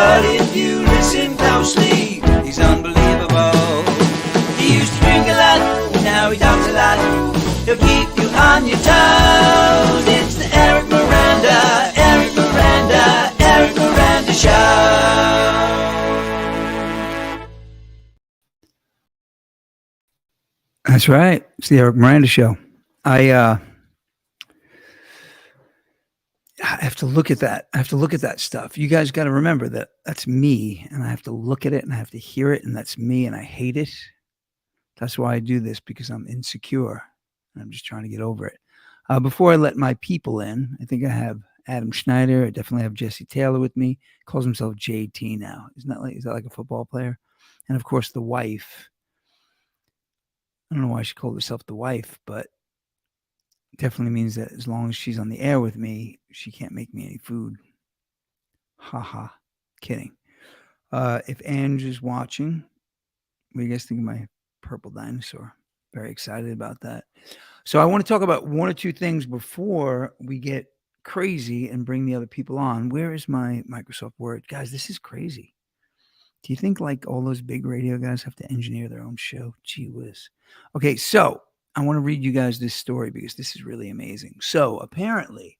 But if you listen closely, he's unbelievable. He used to drink a lot, now he talks a lot. He'll keep you on your toes. It's the Eric Miranda, Eric Miranda, Eric Miranda Show. That's right. It's the Eric Miranda Show. I have to look at that. I have to look at that stuff. You guys got to remember that that's me, and I have to look at it, and I have to hear it, and that's me, and I hate it. That's why I do this, because I'm insecure, and I'm just trying to get over it. Before I let my people in, I think I have Adam Schneider. I definitely have Jesse Taylor with me. He calls himself JT now. Is that like a football player? And of course, the wife. I don't know why she called herself the wife, but definitely means that as long as she's on the air with me, she can't make me any food. Ha ha. Kidding. If Ange is watching, what do you guys think of my purple dinosaur? Very excited about that. So I want to talk about one or two things before we get crazy and bring the other people on. Where is my Microsoft Word? Guys, this is crazy. Do you think like all those big radio guys have to engineer their own show? Gee whiz. Okay, so I want to read you guys this story because this is really amazing. So apparently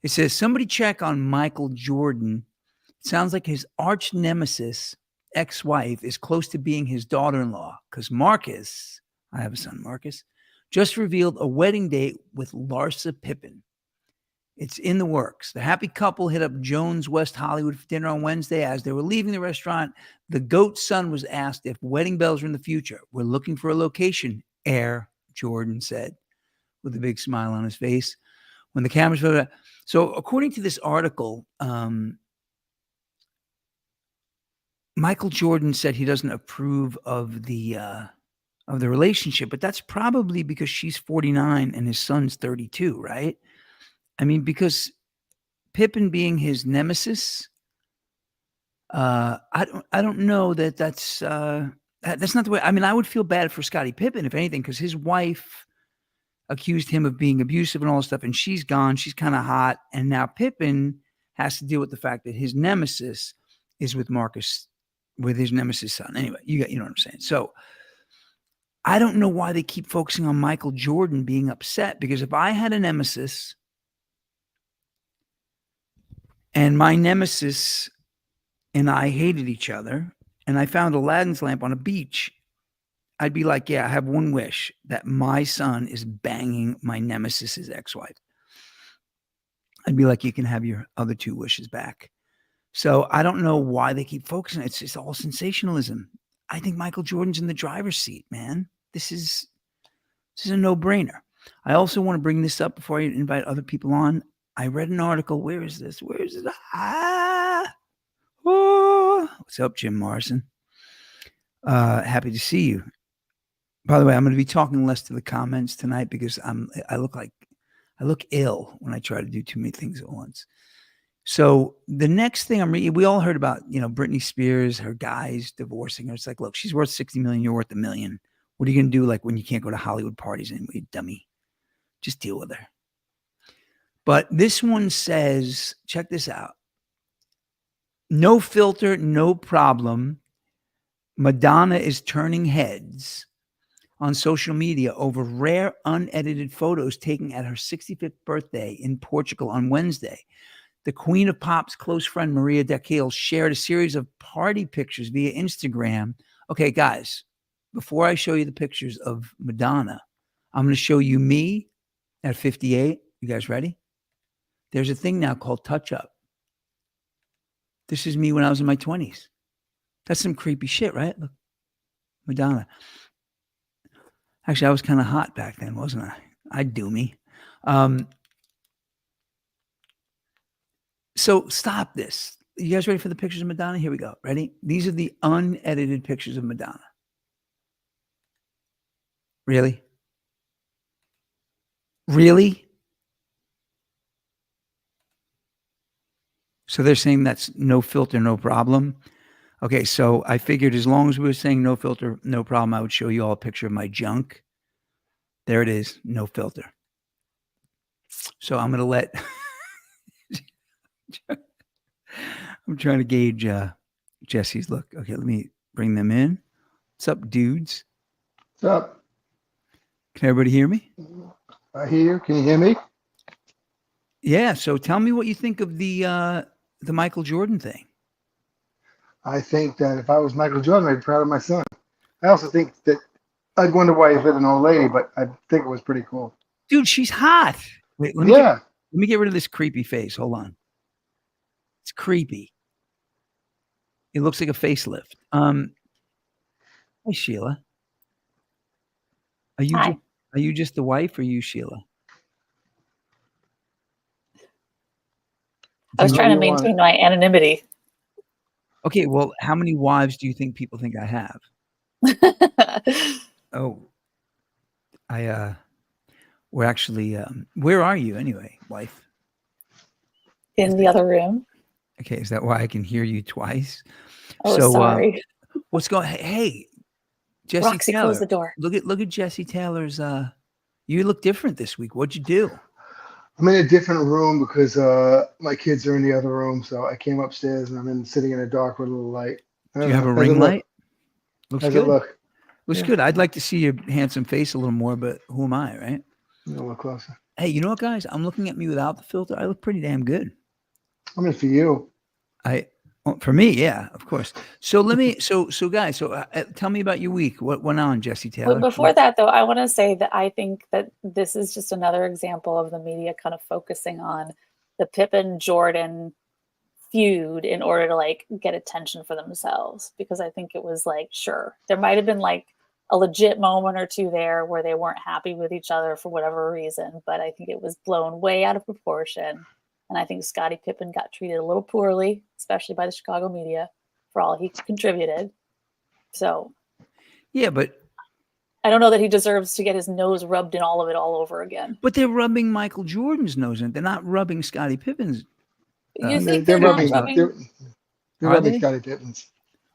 it says somebody check on Michael Jordan. It sounds like his arch nemesis, ex-wife, is close to being his daughter-in-law because Marcus, I have a son, Marcus, just revealed a wedding date with Larsa Pippen. It's in the works. The happy couple hit up Jones West Hollywood for dinner on Wednesday. As they were leaving the restaurant, the GOAT's son was asked if wedding bells are in the future. We're looking for a location, Air Jordan said, with a big smile on his face. When the cameras were... So according to this article, Michael Jordan said he doesn't approve of the relationship, but that's probably because she's 49 and his son's 32, right? I mean, because Pippen being his nemesis, I don't know that's not the way. I mean, I would feel bad for Scottie Pippen, if anything, because his wife accused him of being abusive and all this stuff, and she's gone. She's kind of hot, and now Pippen has to deal with the fact that his nemesis is with Marcus, with his nemesis son. Anyway, you know what I'm saying. So I don't know why they keep focusing on Michael Jordan being upset, because if I had a nemesis and my nemesis and I hated each other, and I found Aladdin's lamp on a beach, I'd be like, yeah, I have one wish, that my son is banging my nemesis's ex-wife. I'd be like, you can have your other two wishes back. So I don't know why they keep focusing. It's just all sensationalism. I think Michael Jordan's in the driver's seat, man. This is a no-brainer. I also want to bring this up before I invite other people on. I read an article. Where is this? Where is it? What's up, Jim Morrison? Happy to see you. By the way, I'm going to be talking less to the comments tonight because I look ill when I try to do too many things at once. So the next thing I'm reading, we all heard about, Britney Spears, her guys divorcing her. It's like, look, she's worth $60 million. You're worth $1 million. What are you going to do? Like when you can't go to Hollywood parties anymore, dummy, just deal with her. But this one says, check this out. No filter, no problem. Madonna is turning heads on social media over rare unedited photos taken at her 65th birthday in Portugal on Wednesday. The Queen of Pop's close friend, Maria Dequille, shared a series of party pictures via Instagram. Okay, guys, before I show you the pictures of Madonna, I'm going to show you me at 58. You guys ready? There's a thing now called touch up. This is me when I was in my 20s. That's some creepy shit, right? Look, Madonna. Actually, I was kind of hot back then, wasn't I? I'd do me. So stop this. You guys ready for the pictures of Madonna? Here we go. Ready? These are the unedited pictures of Madonna. Really? Really? So they're saying that's no filter, no problem. Okay, so I figured as long as we were saying no filter, no problem, I would show you all a picture of my junk. There it is, no filter. So I'm going to let... I'm trying to gauge Jesse's look. Okay, let me bring them in. What's up, dudes? What's up? Can everybody hear me? I hear you. Can you hear me? Yeah. So tell me what you think of the Michael Jordan thing. I think that if I was Michael Jordan, I'd be proud of my son. I also think that I'd wonder why he's with an old lady, but I think it was pretty cool. Dude, she's hot. Wait, let me get rid of this creepy face. Hold on. It's creepy. It looks like a facelift. Hi, Sheila. Hi. Are you just the wife, or you, Sheila? I was Do trying what to you want. maintain my anonymity. Okay, well, how many wives do you think people think I have? Oh, we're actually, where are you anyway, wife? In the other room. Okay, is that why I can hear you twice? Oh, So, sorry. what's going? Hey, Jesse Roxy, Taylor, close the door. look at Jesse Taylor's. You look different this week. What'd you do? I'm in a different room because my kids are in the other room. So I came upstairs and I'm sitting in the dark with a little light. I Do don't you have know. a How's it ring look? light? Looks How's good. it look? Looks Yeah. good. I'd like to see your handsome face a little more, but who am I, right? A little closer. Hey, you know what, guys? I'm looking at me without the filter. I look pretty damn good. I mean, for you. For me, yeah, of course. So let me, so guys, tell me about your week. What went on, Jesse Taylor? But before that, though, I want to say that I think that this is just another example of the media kind of focusing on the Pippen Jordan feud in order to like get attention for themselves. Because I think it was like, sure, there might have been like a legit moment or two there where they weren't happy with each other for whatever reason, but I think it was blown way out of proportion. And I think Scottie Pippen got treated a little poorly, especially by the Chicago media, for all he contributed. So, yeah, but I don't know that he deserves to get his nose rubbed in all of it all over again. But they're rubbing Michael Jordan's nose in. They're not rubbing Scottie Pippen's. You think They're they're not rubbing. rubbing? They're Are rubbing they? Scottie Pippen's.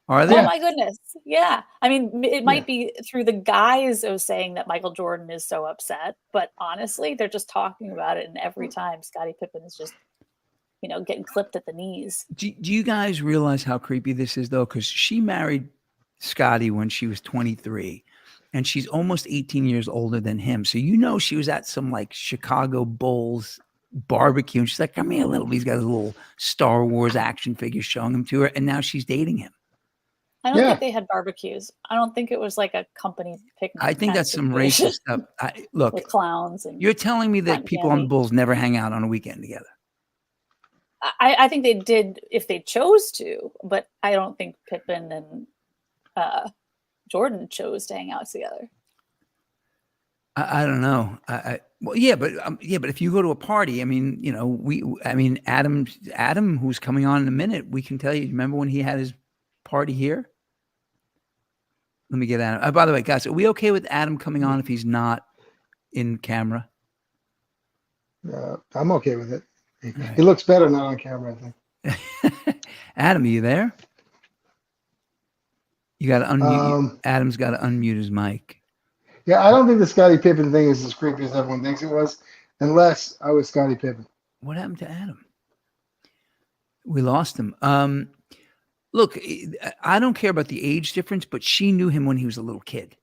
Are they? Oh my goodness. Yeah. I mean, it might Yeah. be through the guise of saying that Michael Jordan is so upset, but honestly, they're just talking about it. And every time Scottie Pippen is just, getting clipped at the knees. Do you guys realize how creepy this is, though? Because she married Scottie when she was 23, and she's almost 18 years older than him. So she was at some like Chicago Bulls barbecue, and she's like, "Come here, little." He's got a little Star Wars action figure showing him to her, and now she's dating him. I don't Yeah. think they had barbecues. I don't think it was like a company picnic. I think kind that's of some situation racist stuff. Look, with clowns and you're telling me that cotton people on the candy. Bulls never hang out on a weekend together. I think they did if they chose to, but I don't think Pippen and Jordan chose to hang out together. I don't know. Well, yeah, but if you go to a party, I mean, Adam, who's coming on in a minute, we can tell you. Remember when he had his party here? Let me get Adam. By the way, guys, are we okay with Adam coming on if he's not in camera? I'm okay with it. Right. He looks better not on camera, I think. Adam, are you there? You got to unmute. Um, Adam's got to unmute his mic. Yeah, I don't think the Scottie Pippen thing is as creepy as everyone thinks it was, unless I was Scottie Pippen. What happened to Adam? We lost him. Look, I don't care about the age difference, but she knew him when he was a little kid.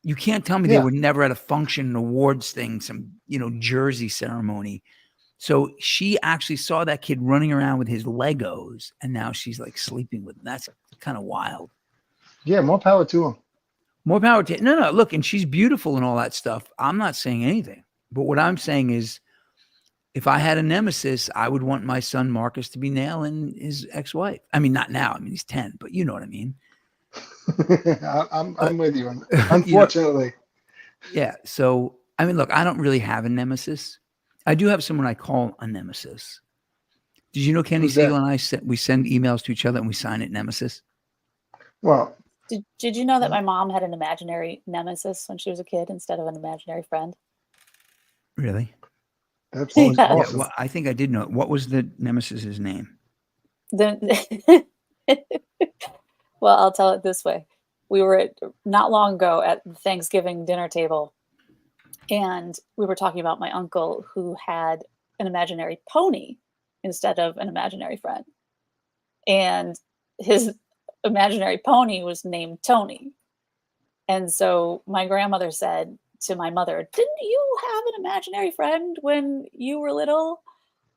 You can't tell me they Yeah. were never at a function, an awards thing, some jersey ceremony. So she actually saw that kid running around with his Legos, and now she's like sleeping with him. That's kind of wild. Yeah, more power to him. More power to no. Look, and she's beautiful and all that stuff. I'm not saying anything, but what I'm saying is, if I had a nemesis, I would want my son Marcus to be nailing his ex-wife. I mean, not now. I mean, he's 10, but you know what I mean. I'm with you. Unfortunately. Yeah. So, I mean, look, I don't really have a nemesis. I do have someone I call a nemesis. Did you know Kenny Who's that? Siegel and I we send emails to each other and we sign it nemesis? Well, Did you know that my mom had an imaginary nemesis when she was a kid instead of an imaginary friend? Really? that's Yeah. Yeah, awesome. well, I think I did know. What was the nemesis's name? The well, I'll tell it this way. We were not long ago at the Thanksgiving dinner table, and we were talking about my uncle who had an imaginary pony instead of an imaginary friend. and his imaginary pony was named Tony. And so my grandmother said to my mother, "Didn't you have an imaginary friend when you were little?"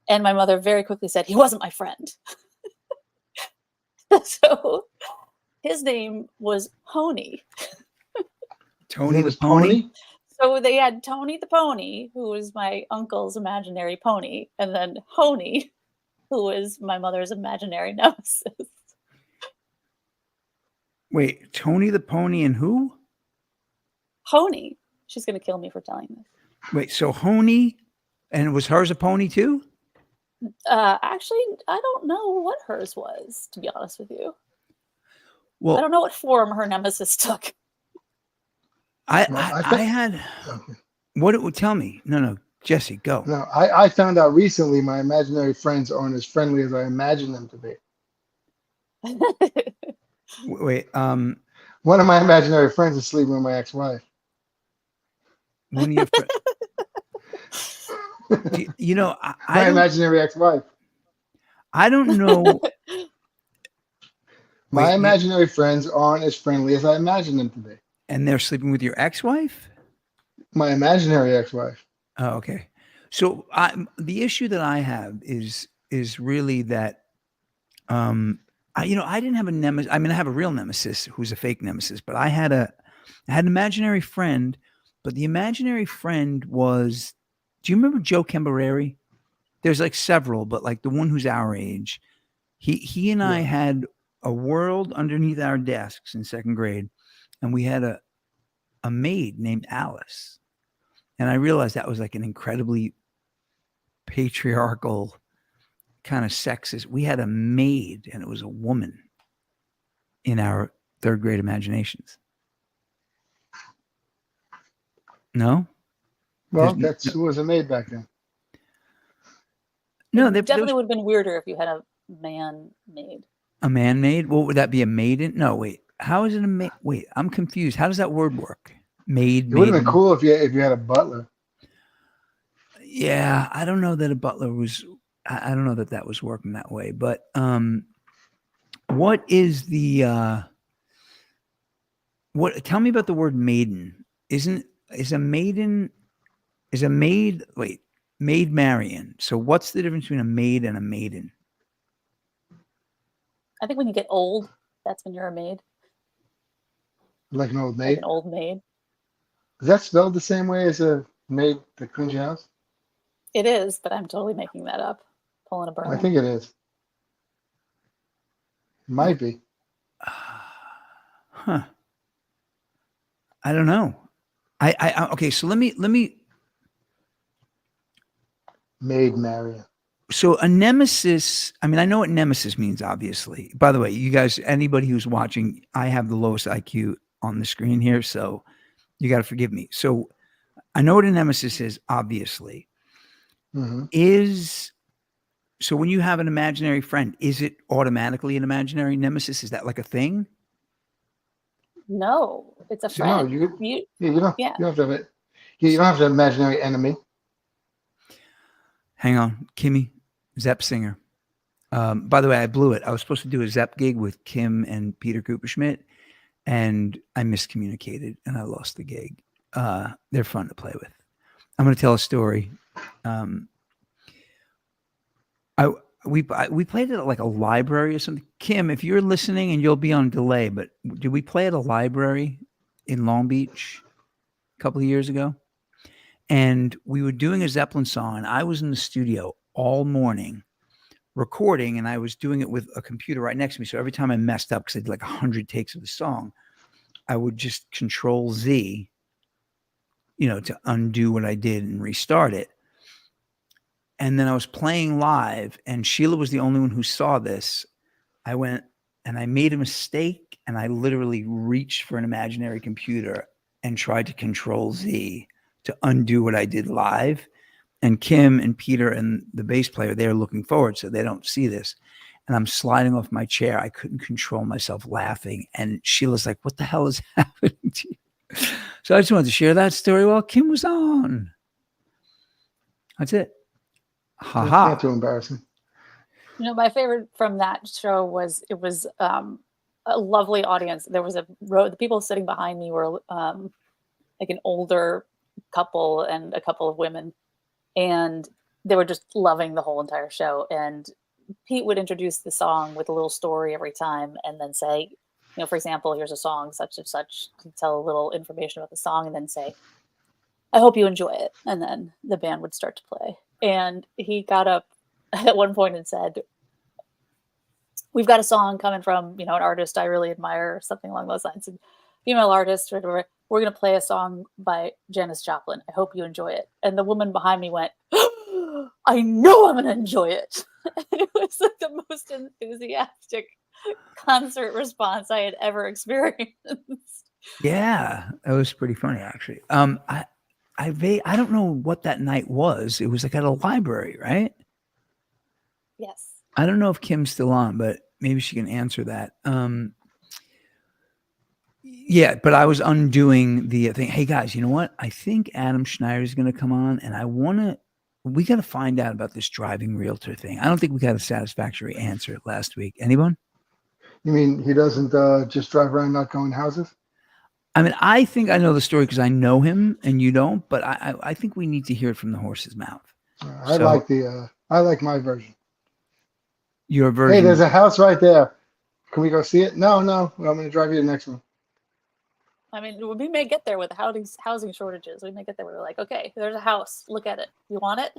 And my mother very quickly said, "He wasn't my friend." So his name was Pony. Tony His name the was pony. So they had Tony the pony, who was my uncle's imaginary pony, and then Honey, who was my mother's imaginary nemesis. Wait, Tony the pony and who? Honey. She's going to kill me for telling this. Wait, so Honey, and was hers a pony too? Actually, I don't know what hers was, to be honest with you. Well, I don't know what form her nemesis took. I think- had Okay. what it would tell me. No, Jesse, go. No, I found out recently my imaginary friends aren't as friendly as I imagined them to be. Wait, One of my imaginary friends is sleeping with my ex-wife. one of your friends. You know, My I don't, imaginary ex-wife. I don't know. My Wait, imaginary friends aren't as friendly as I imagined them to be. And they're sleeping with your ex-wife? My imaginary ex-wife. Oh, okay. So the issue that I have is really that I didn't have a nemesis. I mean, I have a real nemesis who's a fake nemesis, but I had an imaginary friend, but the imaginary friend was, do you remember Joe Cambereri? There's like several, but like the one who's our age, he and I Yeah. had a world underneath our desks in second grade, and we had a maid named Alice. And I realized that was like an incredibly patriarchal kind of sexist. We had a maid, and it was a woman in our third grade imaginations. No? Well, There's that's who was a maid back then. No, It there definitely was would have been weirder if you had a man maid. a man maid. What would that be? A maiden? No, wait. How is it a maid? Wait, I'm confused. How does that word work? Maid, It would have been maiden. cool if you had a butler. Yeah, I don't know that a butler was. I don't know that was working that way. But what is the what? Tell me about the word maiden. Is a maid? Wait, maid Marian. So what's the difference between a maid and a maiden? I think when you get old, that's when you're a maid. Like an old Like maid. an old maid. Is that spelled the same way as a maid that cleans your house? It is, but I'm totally making that up. Pulling a burner. I think it is. Might be. Huh. I don't know. I okay. So let me. Maid Marian. So a nemesis, I mean, I know what nemesis means, obviously. By the way, you guys, anybody who's watching, I have the lowest IQ on the screen here, so you got to forgive me. So I know what a nemesis is, obviously. Mm-hmm. So when you have an imaginary friend, is it automatically an imaginary nemesis? Is that like a thing? No, it's a So no, friend. you You don't Yeah. have to have it. You don't have to have an imaginary enemy. Hang on, Kimmy, Zepp singer. By the way, I blew it. I was supposed to do a Zepp gig with Kim and Peter Cooperschmidt, and I miscommunicated and I lost the gig. They're fun to play with. I'm going to tell a story. We played it at like a library or something. Kim, if you're listening, and you'll be on delay, but did we play at a library in Long Beach a couple of years ago? And we were doing a Zeppelin song, and I was in the studio all morning recording, and I was doing it with a computer right next to me. So every time I messed up, because I did like 100 takes of the song, I would just Control Z, to undo what I did and restart it. And then I was playing live, and Sheila was the only one who saw this. I went and I made a mistake, and I literally reached for an imaginary computer and tried to Control Z to undo what I did live. And Kim and Peter and the bass player, they're looking forward, so they don't see this. And I'm sliding off my chair. I couldn't control myself laughing. And Sheila's like, "What the hell is happening to you?" So I just wanted to share that story while Kim was on. That's it. That's Ha ha. not too embarrassing. My favorite from that show was it was a lovely audience. There was a row. The people sitting behind me were like an older couple and a couple of women, and they were just loving the whole entire show. And Pete would introduce the song with a little story every time, and then say, for example, here's a song such and such, to tell a little information about the song, and then say, I hope you enjoy it. And then the band would start to play. And he got up at one point and said, we've got a song coming from, an artist I really admire, or something along those lines. And female artist, or whatever, we're going to play a song by Janis Joplin. I hope you enjoy it. And the woman behind me went, I know I'm going to enjoy it. And it was like the most enthusiastic concert response I had ever experienced. Yeah, that was pretty funny, actually. I don't know what that night was. It was like at a library, right? Yes. I don't know if Kim's still on, but maybe she can answer that. Yeah, but I was undoing the thing. Hey guys, you know what? I think Adam Schneider is going to come on, and we got to find out about this driving realtor thing. I don't think we got a satisfactory answer last week. Anyone? You mean he doesn't just drive around not going to houses? I mean, I think I know the story because I know him and you don't, but I think we need to hear it from the horse's mouth. I like my version. Your version. Hey, there's a house right there. Can we go see it? No. Well, I'm going to drive you to the next one. I mean, we may get there with housing shortages. We may get there. We're like, okay, there's a house. Look at it. You want it?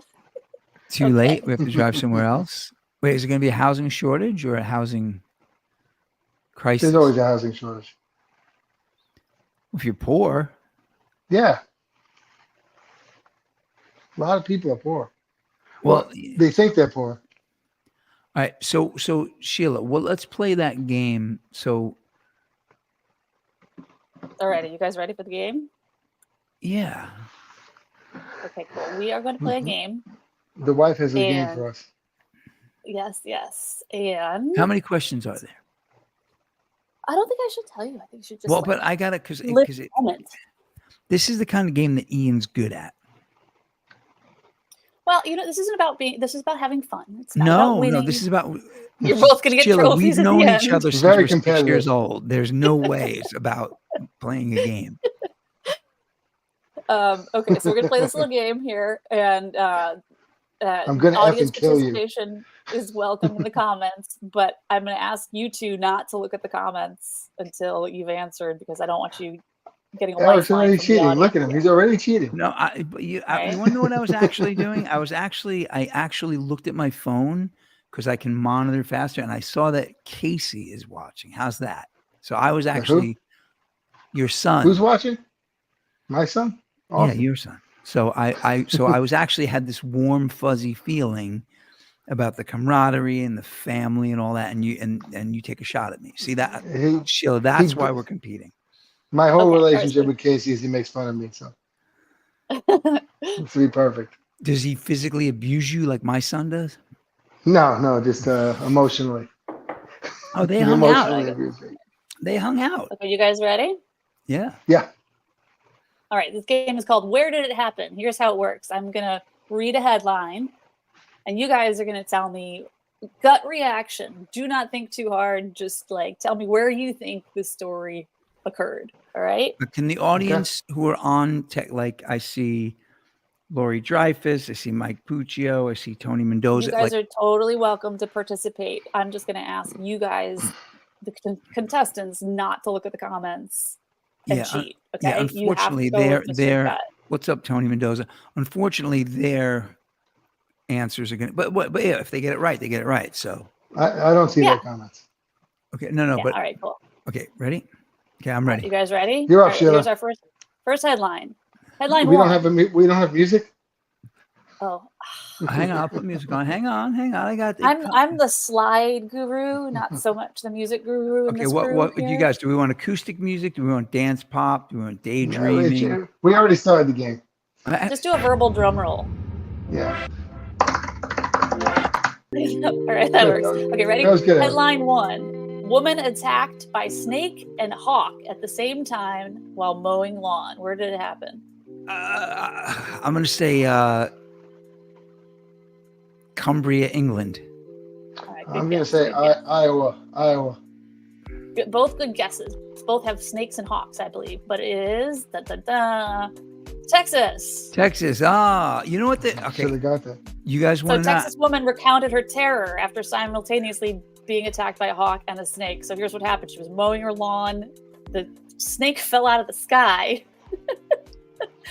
Too late. We have to drive somewhere else. Wait, is it going to be a housing shortage or a housing crisis? There's always a housing shortage. If you're poor. Yeah. A lot of people are poor. Well, they think they're poor. All right. So Sheila, well, let's play that game. So. All right. Are you guys ready for the game? Yeah. Okay, cool. We are going to play a game. The wife has a game for us. Yes. And how many questions are there? I don't think I should tell you. I think you should just. Well, but I got it because this is the kind of game that Ian's good at. Well, this isn't about this is about having fun. It's not about winning. No, this is about. You're both going to get trophies. We've known at the each end. other since we're 6 years old. There's no way it's about playing a game. Okay, so we're gonna play this little game here, and I'm gonna audience kill you. participation is welcome in the comments, but I'm gonna ask you two not to look at the comments until you've answered, because I don't want you getting a Eric's already cheating. Look at him; he's already cheating. No, you want to know what I was actually doing? I actually looked at my phone because I can monitor faster, and I saw that Casey is watching. How's that? So I was actually your son. Who's watching? My son. Awesome. Yeah, your son. So I was actually had this warm, fuzzy feeling about the camaraderie and the family and all that, and you take a shot at me. See that, Sheila? That's why we're competing. My whole relationship with Casey is he makes fun of me, so it's to be perfect. Does he physically abuse you like my son does? No, just emotionally. Oh, they hung out. They hung out. Okay, you guys ready? Yeah. Yeah. All right, this game is called Where Did It Happen? Here's how it works. I'm going to read a headline, and you guys are going to tell me gut reaction. Do not think too hard. Just tell me where you think this story occurred. All right? But can the audience who are on tech, I see Lori Dreyfus, I see Mike Puccio, I see Tony Mendoza. You guys are totally welcome to participate. I'm just going to ask you guys, the contestants, not to look at the comments. And cheat. Okay. Yeah, unfortunately, they're what's up, Tony Mendoza? Unfortunately, their answers are going to, but yeah, if they get it right, they get it right. So I don't see their comments. Okay. No, but all right, cool. Okay, ready? Okay, I'm ready. You guys ready? You're up, Sheila. Here's our first headline. Headline we one. We don't have music. Oh, hang on, I'll put music on. Hang on. I got. I'm the slide guru, not so much the music guru. Okay, what do you guys do? We want acoustic music? Do we want dance pop? Do we want daydreaming? We already started the game. Just do a verbal drum roll. Yeah. All right, that works. Okay, ready? That was good. Headline one: Woman attacked by snake and hawk at the same time while mowing lawn. Where did it happen? I'm going to say Cumbria, England. All I'm good gonna guess, say good guess. Iowa. Both good guesses. Both have snakes and hawks, I believe, but it is Texas. Texas. Ah, you know what? Should Okay, have got that. you guys So want to know? Texas woman recounted her terror after simultaneously being attacked by a hawk and a snake. So here's what happened. She was mowing her lawn. The snake fell out of the sky.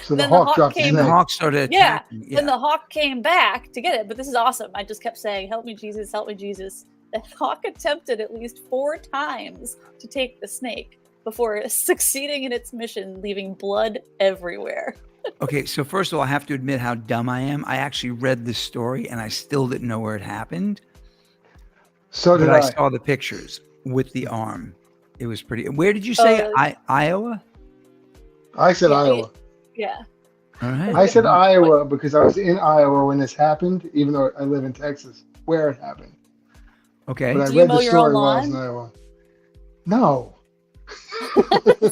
So the Then the hawk hawk dropped the came- And the snake. hawk started Yeah. attacking. Yeah. Then the hawk came back to get it. But this is awesome. I just kept saying, help me, Jesus, help me, Jesus. The hawk attempted at least 4 times to take the snake before succeeding in its mission, leaving blood everywhere. Okay, so first of all, I have to admit how dumb I am. I actually read this story and I still didn't know where it happened. So did But I I. saw the pictures with the arm. It was pretty. Where did you say? really? Iowa? I said Yeah, Iowa. Yeah. All right. I said Iowa because I was in Iowa when this happened, even though I live in Texas, where it happened. Okay. But I Do you read mow the your own story while I was in lawn? Iowa. No.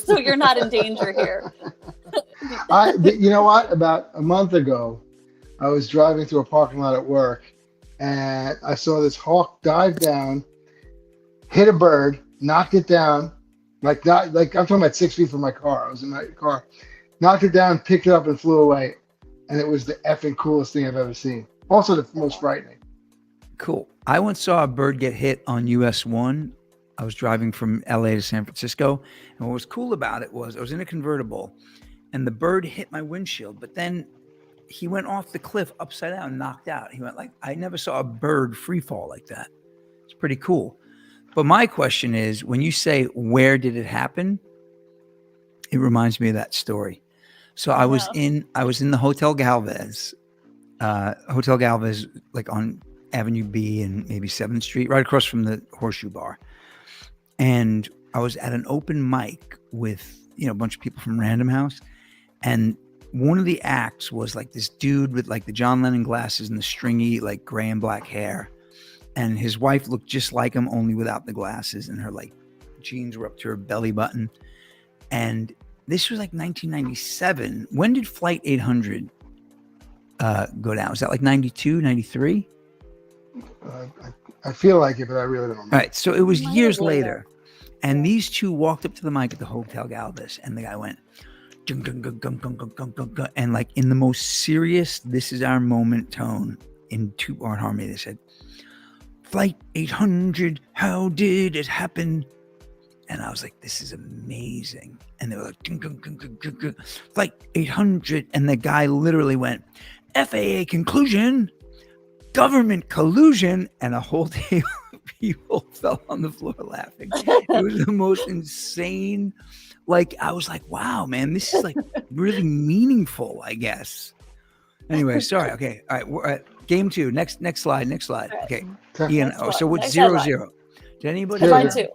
So you're not in danger here. You know what? About a month ago, I was driving through a parking lot at work, and I saw this hawk dive down, hit a bird, knocked it down, I'm talking about 6 feet from my car. I was in my car, knocked it down, picked it up, and flew away. And it was the effing coolest thing I've ever seen. Also, the most frightening. Cool. I once saw a bird get hit on US 1. I was driving from LA to San Francisco. And what was cool about it was I was in a convertible and the bird hit my windshield, but then he went off the cliff upside down and knocked out. He went like, I never saw a bird free fall like that. It's pretty cool. But my question is, when you say, where did it happen? It reminds me of that story. So I was in the Hotel Galvez, like on Avenue B and maybe 7th Street, right across from the Horseshoe Bar. And I was at an open mic with, a bunch of people from Random House. And one of the acts was like this dude with like the John Lennon glasses and the stringy, like gray and black hair. And his wife looked just like him, only without the glasses. And her like jeans were up to her belly button. And this was like 1997. When did Flight 800 go down? Was that like 92, 93? I feel like it, but I really don't know. All right. So it was Might years have been later. And these two walked up to the mic at the Hotel Galvez. And the guy went, gung, gung, gung, gung, gung, gung, gung, gung, gung, and like in the most serious, this is our moment tone in 2-part harmony, they said, Flight 800, how did it happen? And I was like, this is amazing. And they were like, gung, gung, gung, gung, gung, gung, Flight 800. And the guy literally went, FAA conclusion, government collusion. And a whole table of people fell on the floor laughing. It was the most insane. Like, I was like, wow, man, this is like really meaningful, I guess. Anyway, sorry. Okay. All right. We're at game 2. Next slide. Okay. Ian, so what's 0-0? Did anybody? Headline 2.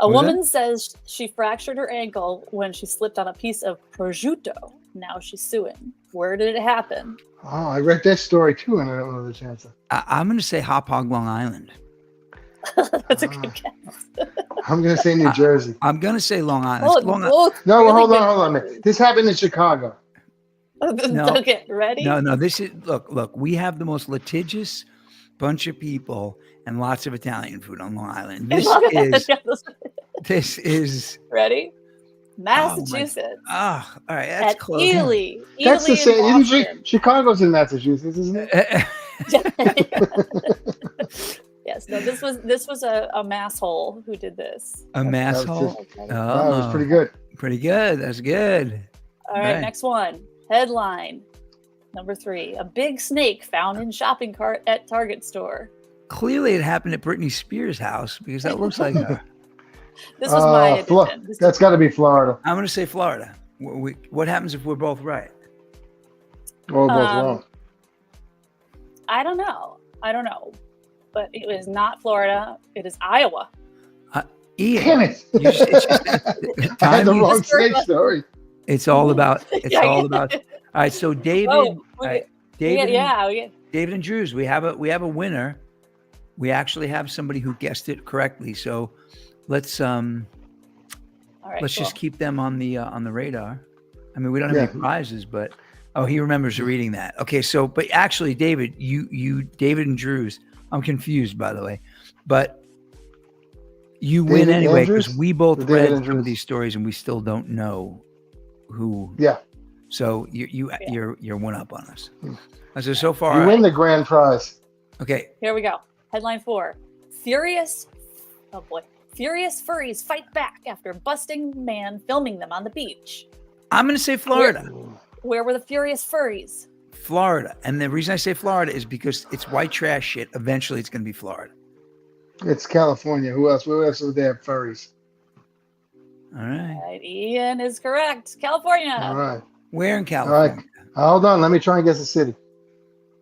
A Was woman says she fractured her ankle when she slipped on a piece of prosciutto. Now she's suing. Where did it happen? Oh, I read that story too, and I don't know the answer. I'm going to say Hop Hog, Long Island. That's a good guess. I'm going to say New Jersey. I'm going to say Long Island. Oh, Long both No, really hold good on a minute. This happened in Chicago. No. Okay, ready? No, this is, look, we have the most litigious bunch of people and lots of Italian food on Long Island. This is ready? Massachusetts. all right, that's At close. Ely. That's the Ely same. in Isn't Boston. Chicago's in Massachusetts, isn't it? Yes, no, this was a mass hole who did this. A mass That hole. was Oh, That was pretty good. Pretty good. That's good. All right, Right. next one. Headline number 3. A big snake found in shopping cart at Target store. Clearly, it happened at Britney Spears' house because that looks like her. This was my edition. That's got to be Florida. I'm going to say Florida. What happens if we're both right? Oh, both wrong. I don't know. But it was not Florida. It is Iowa. Ian, Damn it! it's just I had the timing- wrong snake story. It's all about. It's Yeah, all yeah. about. All right, so David. Oh, all right, David. yeah. David and Drews. We have a winner. We actually have somebody who guessed it correctly. So let's All right, let's cool. just keep them on the radar. I mean, we don't have any prizes, but he remembers reading that. Okay, so but actually, David, you David and Drews. I'm confused, by the way. But you David win anyway Andrews? because we both Or David read some Andrews? of these stories and we still don't know who. Yeah. So you're one up on us. So far, You win the grand prize. okay. Here we go. Headline 4. Furious furries fight back after busting man filming them on the beach. I'm going to say Florida. Where were the furious furries? Florida. And the reason I say Florida is because it's white trash shit. Eventually, it's going to be Florida. It's California. Who else? Where else would they have furries? All right. Right, Ian is correct. California. All right. Where in All California? right. Hold on. Let me try and guess the city.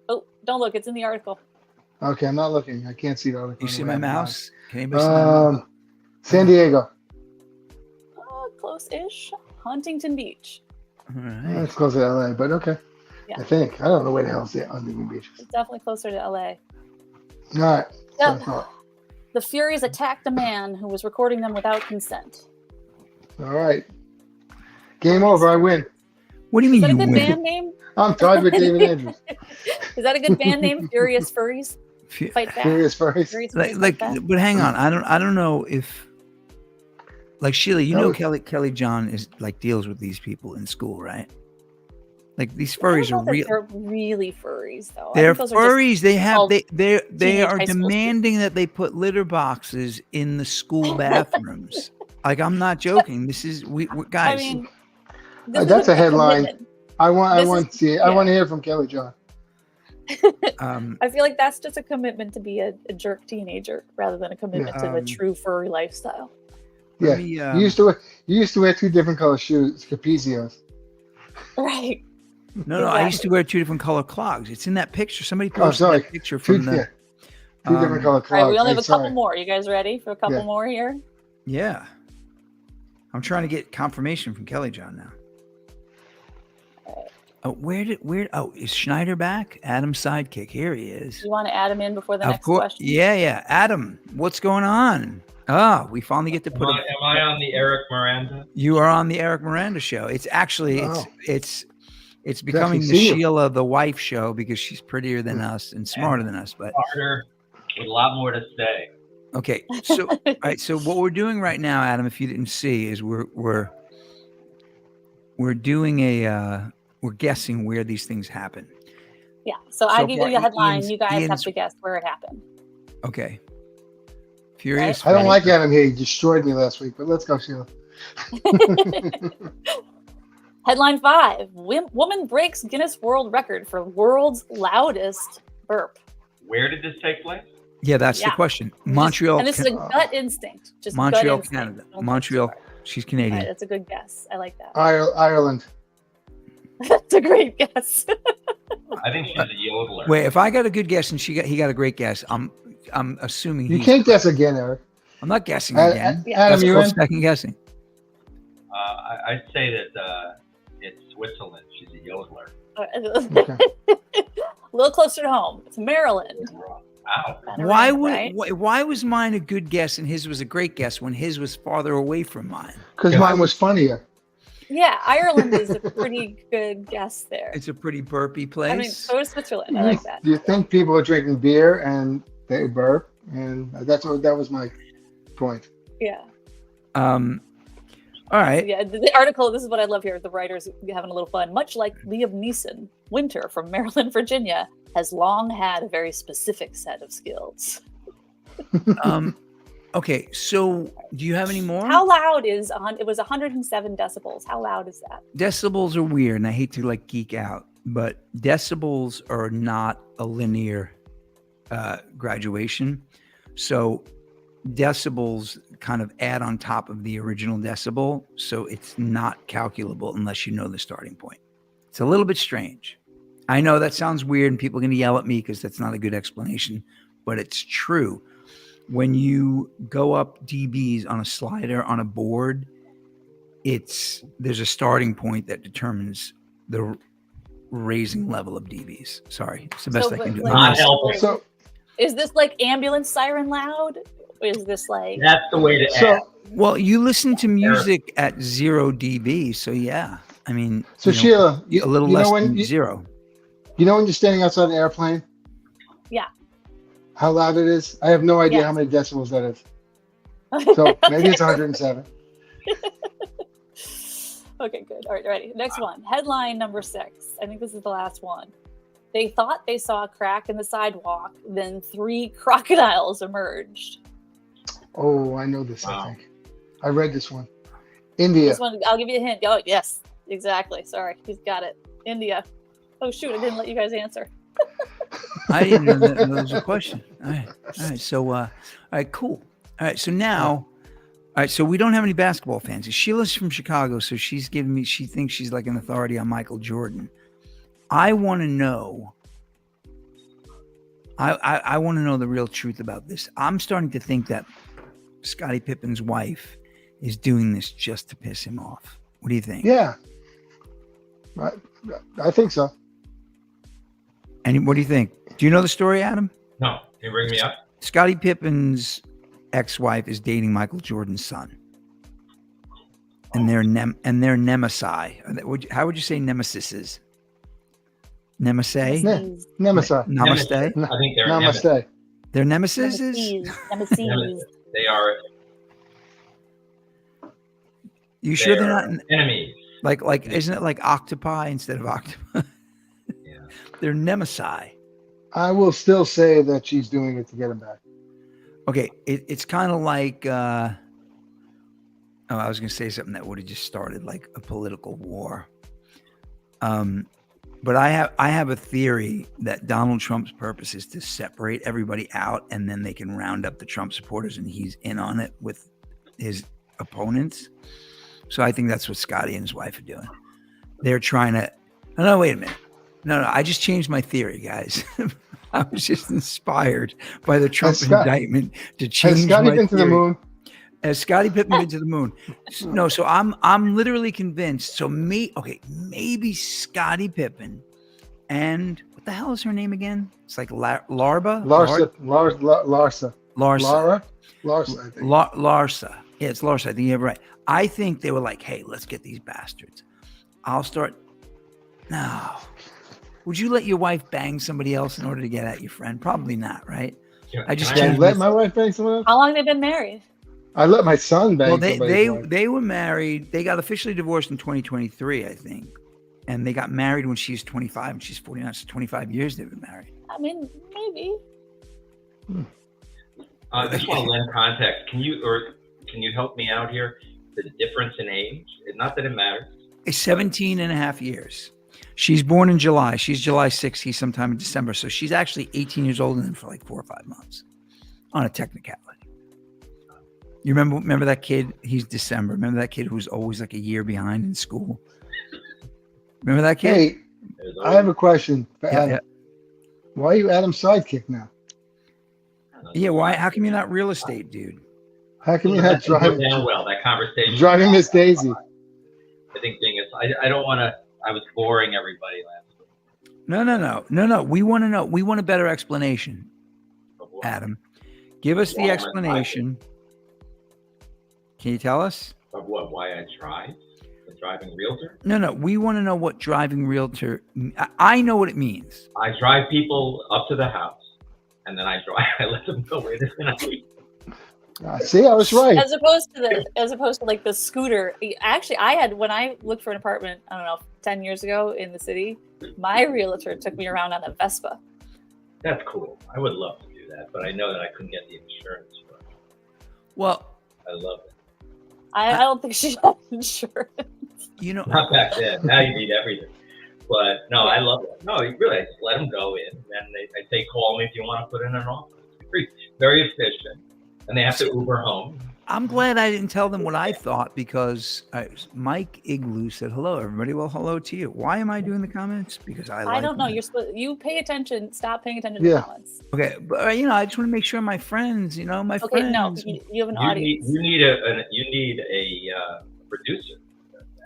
Oh, don't look. It's in the article. Okay, I'm not looking. I can't see the article. You see anyway. my mouse? Can anybody see my mouse? San Diego. Close-ish. Huntington Beach. All right. It's close to LA, but okay. Yeah. I think. I don't know where the hell is it on the beach. It's definitely closer to LA. All right. Yeah. The Furies attacked a man who was recording them without consent. All right. Game over. I win. What do you Is mean that a you good win? band name? I'm tied with David Andrews. Is that a good band name? Furious Furries Fight Back. Furious furries. Furious Like, Furries Fight Back? but hang on. I don't know if, like Sheila, you That know was- Kelly John is like deals with these people in school, right? Like these I don't furries know are that real. They're really furries, though. I They're think those are just furries. They have called they teenage are high school demanding that they put litter boxes in the school bathrooms. Like I'm not joking. This is we guys. I mean, this is That's a headline. commitment. I This want is- to see it. I want to hear from Kelly John. I feel like that's just a commitment to be a jerk teenager rather than a commitment to the true furry lifestyle. Yeah. let me, You used to wear two different color shoes, Capezios. Right. no, I used to wear two different color clogs. It's in that picture. Somebody Oh, posted sorry. that picture Two, from the. yeah, two different color All clogs. right, we only have a Sorry. couple more. You guys ready for a couple Yeah. more here? Yeah. I'm trying to get confirmation from Kelly John now. Oh, is Schneider back? Adam's sidekick. Here he is. You want to add him in before the Of next course. question? Yeah. Adam, what's going on? Ah, we finally get to put Am I on the Eric Miranda? you are on the Eric Miranda show. It's actually Wow. it's becoming the see you. Sheila the wife show because she's prettier than us and smarter than us. But Harder, with a lot more to say. okay, so all right, so what we're doing right now, Adam, if you didn't see, is we're doing we're guessing where these things happen. Yeah. So I So give far, you a headline. Ian's- You guys have Ian's- to guess where it happened. Okay. Furious. I don't Ready? like Adam here. He destroyed me last week, but let's go, Sheila. Headline 5: Woman breaks Guinness World Record for world's loudest burp. Where did this take place? Yeah, that's the Yeah. question. Montreal, And this is a gut instinct. Just gut Montreal, instinct. Canada. Don't Montreal. go too She's far. Canadian. All right, that's a good guess. I like that. Ireland. That's a great guess. I think she's a yodeler. Wait, if I got a good guess and he got a great guess, I'm assuming You he's, can't guess again, Eric. I'm not guessing Adam, again. Adam, That's you called in? second guessing. I'd say that it's Switzerland. She's a yodeler. Okay. A little closer to home. It's Maryland. Wow. Why would Right? why was mine a good guess and his was a great guess when his was farther away from mine? Because Yeah. mine was funnier. Yeah, Ireland is a pretty good guess there. It's a pretty burpy place. I mean, so is Switzerland. I like that. Do you think people are drinking beer and they burp? And that was my point. Yeah. All right. Yeah, the article, this is what I love here. The writers having a little fun. Much like Liam Neeson, Winter from Maryland, Virginia, has long had a very specific set of skills. Okay, so do you have any more? How loud is, it was 107 decibels. How loud is that? Decibels are weird, and I hate to like geek out, but decibels are not a linear graduation. So decibels kind of add on top of the original decibel, so it's not calculable unless you know the starting point. It's a little bit strange. I know that sounds weird, and people are going to yell at me because that's not a good explanation, but it's true. When you go up dBs on a slider on a board, there's a starting point that determines the raising level of dBs. Sorry, it's the best So, I can do. like- Not helping. So, Is this like ambulance siren loud? Or is this like, That's the way to act. so, Well, you listen to music at 0 dB, so yeah. I mean, so you know, Sheila, a little you less know when than zero. you know when you're standing outside an airplane? Yeah. How loud it is? I have no idea Yes. how many decibels that is. So maybe it's 107. Okay, good. All right, ready. Next one. Headline number 6. I think this is the last one. They thought they saw a crack in the sidewalk, then 3 crocodiles emerged. Oh, I know this. Wow. I think I read this one. India. This one, I'll give you a hint. Oh, yes, exactly. Sorry, he's got it. India. Oh, shoot, I didn't let you guys answer. I didn't know that was a question. All right. So, all right, cool. All right. So now, all right. So we don't have any basketball fans. Sheila's from Chicago, so she's giving me. She thinks she's like an authority on Michael Jordan. I want to know. I want to know the real truth about this. I'm starting to think that Scottie Pippen's wife is doing this just to piss him off. What do you think? Yeah. I think so. And what do you think? Do you know the story, Adam? No, can you bring me up? Scottie Pippen's ex-wife is dating Michael Jordan's son, and they're nemesi. How would you say nemesises? Nemesis? Nemesis. Namaste. I think they're Namaste. They're nemesis. Nemesis. They are You sure they're not enemies. like? Isn't it like octopi instead of octopi? Yeah. They're nemesi. I will still say that she's doing it to get him back. Okay, it's kind of like. I was going to say something that would have just started like a political war. But I have a theory that Donald Trump's purpose is to separate everybody out, and then they can round up the Trump supporters, and he's in on it with his opponents. So I think that's what Scottie and his wife are doing. They're trying to. No, wait a minute. No, I just changed my theory, guys. I was just inspired by the Trump indictment to change Has Scottie my been to the theory. moon? Has Scottie Pippen been to the moon? No, so I'm literally convinced. So maybe Scottie Pippen and what the hell is her name again? It's like Larsa. Larsa. I think. Larsa. Yeah, it's Larsa. I think you're right. I think they were like, hey, let's get these bastards. I'll start. No. Would you let your wife bang somebody else in order to get at your friend? Probably not, right? I just Can I changed let my wife bang someone else? How long have they been married? I let my son bang Well, somebody's wife. they were married. They got officially divorced in 2023, I think. And they got married when she's 25 and she's 49. So 25 years they've been married. I mean, maybe. I just want to lend context. Can you help me out here? The difference in age, not that it matters. It's 17 and a half years. She's born in July. She's July 6th. He's sometime in December. So she's actually 18 years older than him for like 4 or 5 months on a technicality. You remember that kid? He's December. Remember that kid who was always like a year behind in school? Remember that kid? Hey, I have a question for Yeah, Adam. yeah. Why are you Adam's sidekick now? Yeah, why? How come you're not real estate, dude? How come you That not didn't go driving? down well, that conversation. Driving Miss Daisy. I think I don't want to. I was boring everybody last week. No. We want to know. We want a better explanation, Of what? Adam. Give us the Why? explanation. Can you tell us? Of what? Why I drive? The driving realtor? No. We want to know what driving realtor. I know what it means. I drive people up to the house, and then I drive. I let them know where they're going to be. See, I was right. As opposed to like the scooter. Actually, when I looked for an apartment, I don't know, 10 years ago in the city, my realtor took me around on a Vespa. That's cool. I would love to do that, but I know that I couldn't get the insurance for it. Well, I love it. I don't think she had insurance. you know, Not back then. Now you need everything. But no, I love it. No, you really, I just let them go in, and I say, call me if you want to put in an offer. It's very efficient, and they have to Uber home. I'm glad I didn't tell them what I thought because Mike Igloo said hello, everybody. Well, hello to you. Why am I doing the comments? Because I don't know. them. You pay attention. Stop paying attention to the comments. Okay, but I just want to make sure my friends, my Okay, friends. no, you have an audience. You need a producer.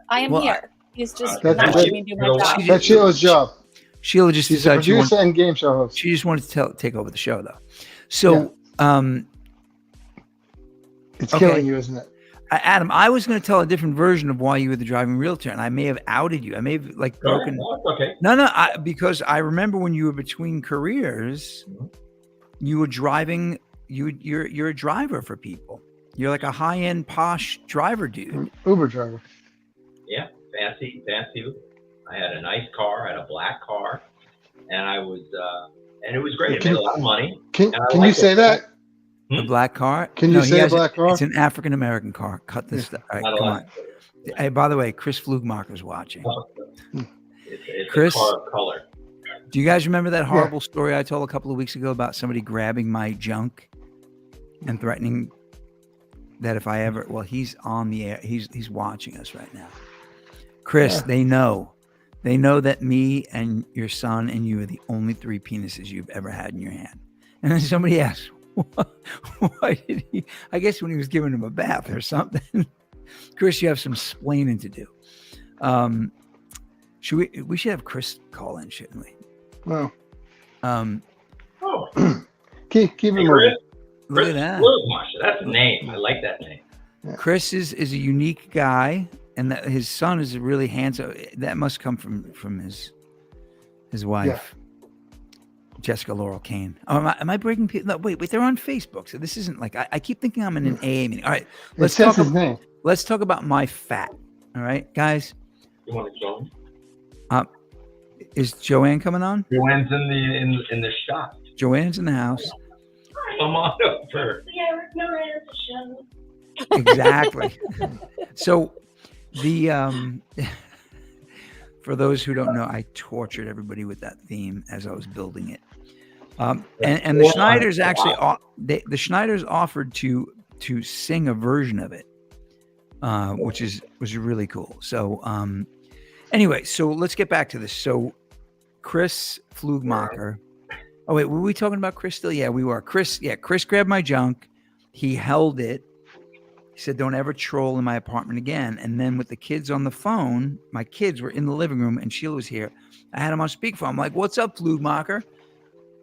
I am Well, here. He's just That's- not letting me do my job. That's Sheila's job. Sheila just She's a decided producer and game show host. she just wanted to take over the show, though. So, It's Okay. killing you, isn't it? Adam, I was going to tell a different version of why you were the driving realtor, and I may have outed you. I may have broken. No, it's okay. No, because I remember when you were between careers, you were driving. You're a driver for people. You're like a high-end posh driver dude. Uber driver. Yeah, fancy. I had a nice car. I had a black car, and I was, and it was great. It made a lot of money. Can you say that? The black car? Can you say a black car? It's an African American car. Cut this stuff. All right, come on. Hey, by the way, Chris Flugmacher's watching. It's Chris, a car of color. Do you guys remember that horrible story I told a couple of weeks ago about somebody grabbing my junk and threatening that if I ever, well, he's on the air. He's watching us right now. Chris, they know that me and your son and you are the only 3 penises you've ever had in your hand. And then somebody asked, why did he? I guess when he was giving him a bath or something. Chris, you have some splaining to do. We should have Chris call in, shouldn't we? Well, Keep it moving. Look at that. That's a name. I like that name. Yeah. Chris is a unique guy, and that his son is really handsome. That must come from his wife, Jessica Laurel Kane. Oh, am I breaking people? No, wait, they're on Facebook, so this isn't like I keep thinking I'm in an AA meeting. All right, let's talk about my fat. All right, guys. You want to join? Is Joanne coming on? Joanne's in the shop. Joanne's in the house. Come on over. Exactly. So for those who don't know, I tortured everybody with that theme as I was building it. And the Schneiders actually, the Schneiders offered to sing a version of it, which was really cool. So anyway, so let's get back to this. So Chris Flugmacher. Oh wait, were we talking about Chris still? Yeah, we were. Chris grabbed my junk. He held it. He said, "Don't ever troll in my apartment again." And then with the kids on the phone, my kids were in the living room and Sheila was here. I had him on speakerphone. I'm like, "What's up, Flugmacher?" And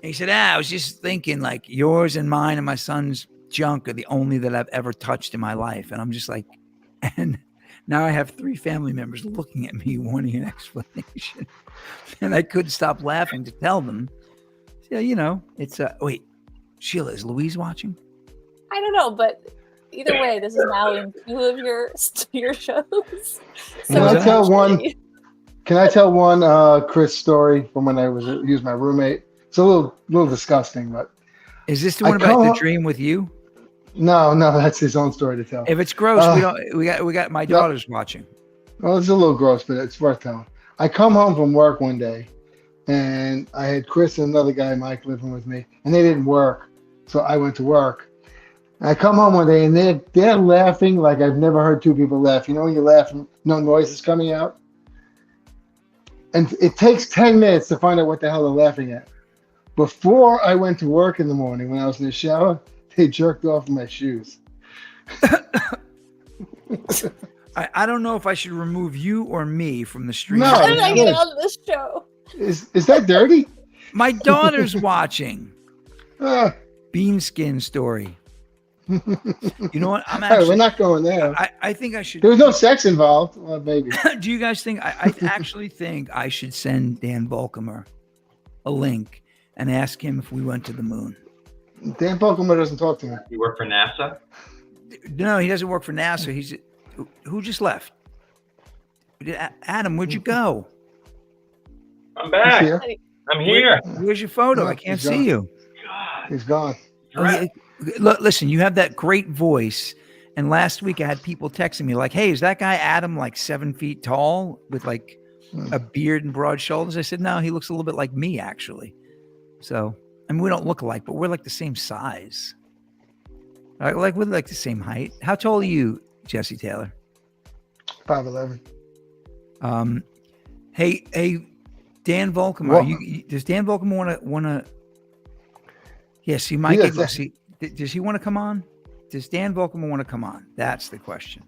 he said, I was just thinking like yours and mine and my son's junk are the only that I've ever touched in my life. And I'm just like, and now I have 3 family members looking at me wanting an explanation. And I couldn't stop laughing to tell them. Yeah, it's wait, Sheila, is Louise watching? I don't know, but either way, this is now in 2 of your shows. So Can I tell one Chris story from when I used my roommate? It's a little disgusting, but is this the one about the dream with you? No, that's his own story to tell. If it's gross, we got my daughter's watching. Well, it's a little gross, but it's worth telling. I come home from work one day, and I had Chris and another guy, Mike, living with me, and they didn't work, so I went to work. I come home one day, and they're laughing like I've never heard 2 people laugh. You know when you laugh and no noise is coming out? And it takes 10 minutes to find out what the hell they're laughing at. Before I went to work in the morning, when I was in the shower, they jerked off in my shoes. I don't know if I should remove you or me from the stream. No, how did I get on this show? Is that dirty? My daughter's watching. Uh, Beanskin story. You know what? We're not going there. I think I should. There was no sex involved. Well, maybe. Do you guys think? I actually think I should send Dan Volkamer a link and ask him if we went to the moon. Dan Volkamer doesn't talk to me. You work for NASA? No, he doesn't work for NASA. Who just left? Adam, where'd you go? I'm back. I'm here. Where's your photo? I can't see you. God. He's gone. Listen, you have that great voice. And last week I had people texting me like, "Hey, is that guy Adam like 7 feet tall with like a beard and broad shoulders?" I said, "No, he looks a little bit like me actually." So, I mean, we don't look alike, but we're like the same size. Like we're like the same height. How tall are you, Jesse Taylor? 5'11". Hey, Dan Volkamer. Does Dan Volkamer want to? Yeah, see, Mike. Does he want to come on? Does Dan Volkamer want to come on? That's the question.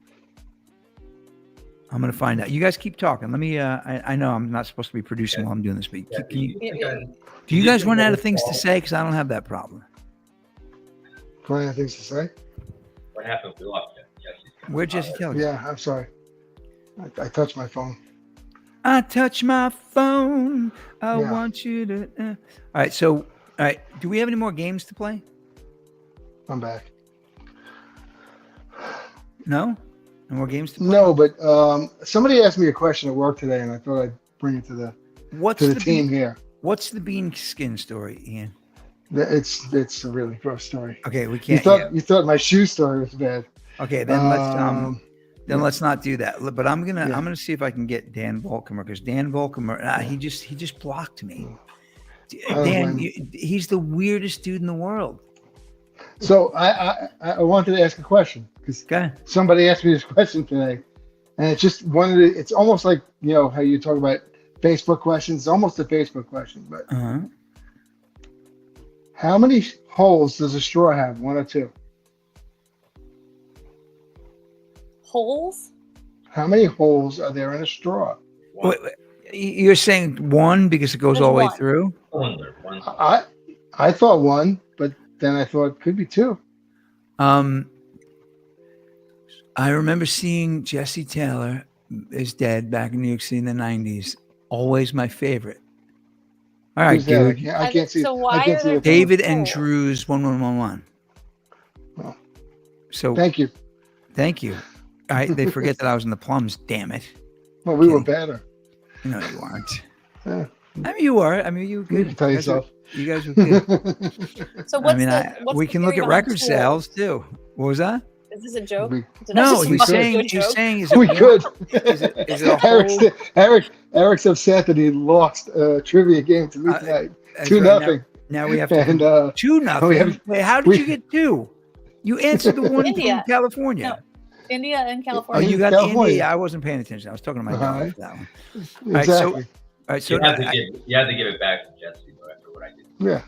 I'm going to find out. You guys keep talking. Let me. I know I'm not supposed to be producing while I'm doing this, but do you guys run out of things to say? Because I don't have that problem. Run out of things to say? What happened? We lost Jesse. Where'd Jesse Taylor? Yeah, I'm sorry. I touched my phone. I touch my phone. I want you to. All right. So All right. Do we have any more games to play? I'm back. No? No more games to play? No, but somebody asked me a question at work today, and I thought I'd bring it to the team here. What's the bean skin story, Ian? It's a really gross story. Okay, we can't. You thought my shoe story was bad. Okay, then let's not do that. But I'm gonna see if I can get Dan Volkamer, because Dan Volkamer, he just blocked me. Dan, he's the weirdest dude in the world. So I wanted to ask a question, because somebody asked me this question today, and it's just it's almost like, you know, how you talk about Facebook questions. It's almost a Facebook question, but how many holes does a straw have? 1 or 2? Holes? How many holes are there in a straw? Wait, you're saying 1 because it goes all the way through? One. I thought 1, but then I thought it could be 2. I remember seeing Jesse Taylor is dead back in New York City in the 90s. Always my favorite. All right, dude. I can't see. So I can't see it. David and Drew's 1111. Oh. So thank you. All right, they forget that I was in the Plums. Damn it. Well, we were better. No, you aren't. Yeah. I mean, you were. I mean, you were good. You can tell yourself. You guys were good. So what's we can look at record sales too. What was that? Is this a joke? He's saying is we could. Is it Eric's upset that he lost a trivia game to me tonight. 2-0. Now we have to 2-0. Wait, how did you get 2? You answered the one from California. No. India and California. Oh, you got India. I wasn't paying attention. I was talking to my dog for that one. Exactly. All right, so you had to give it back to Jesse though, after what I did. Yeah.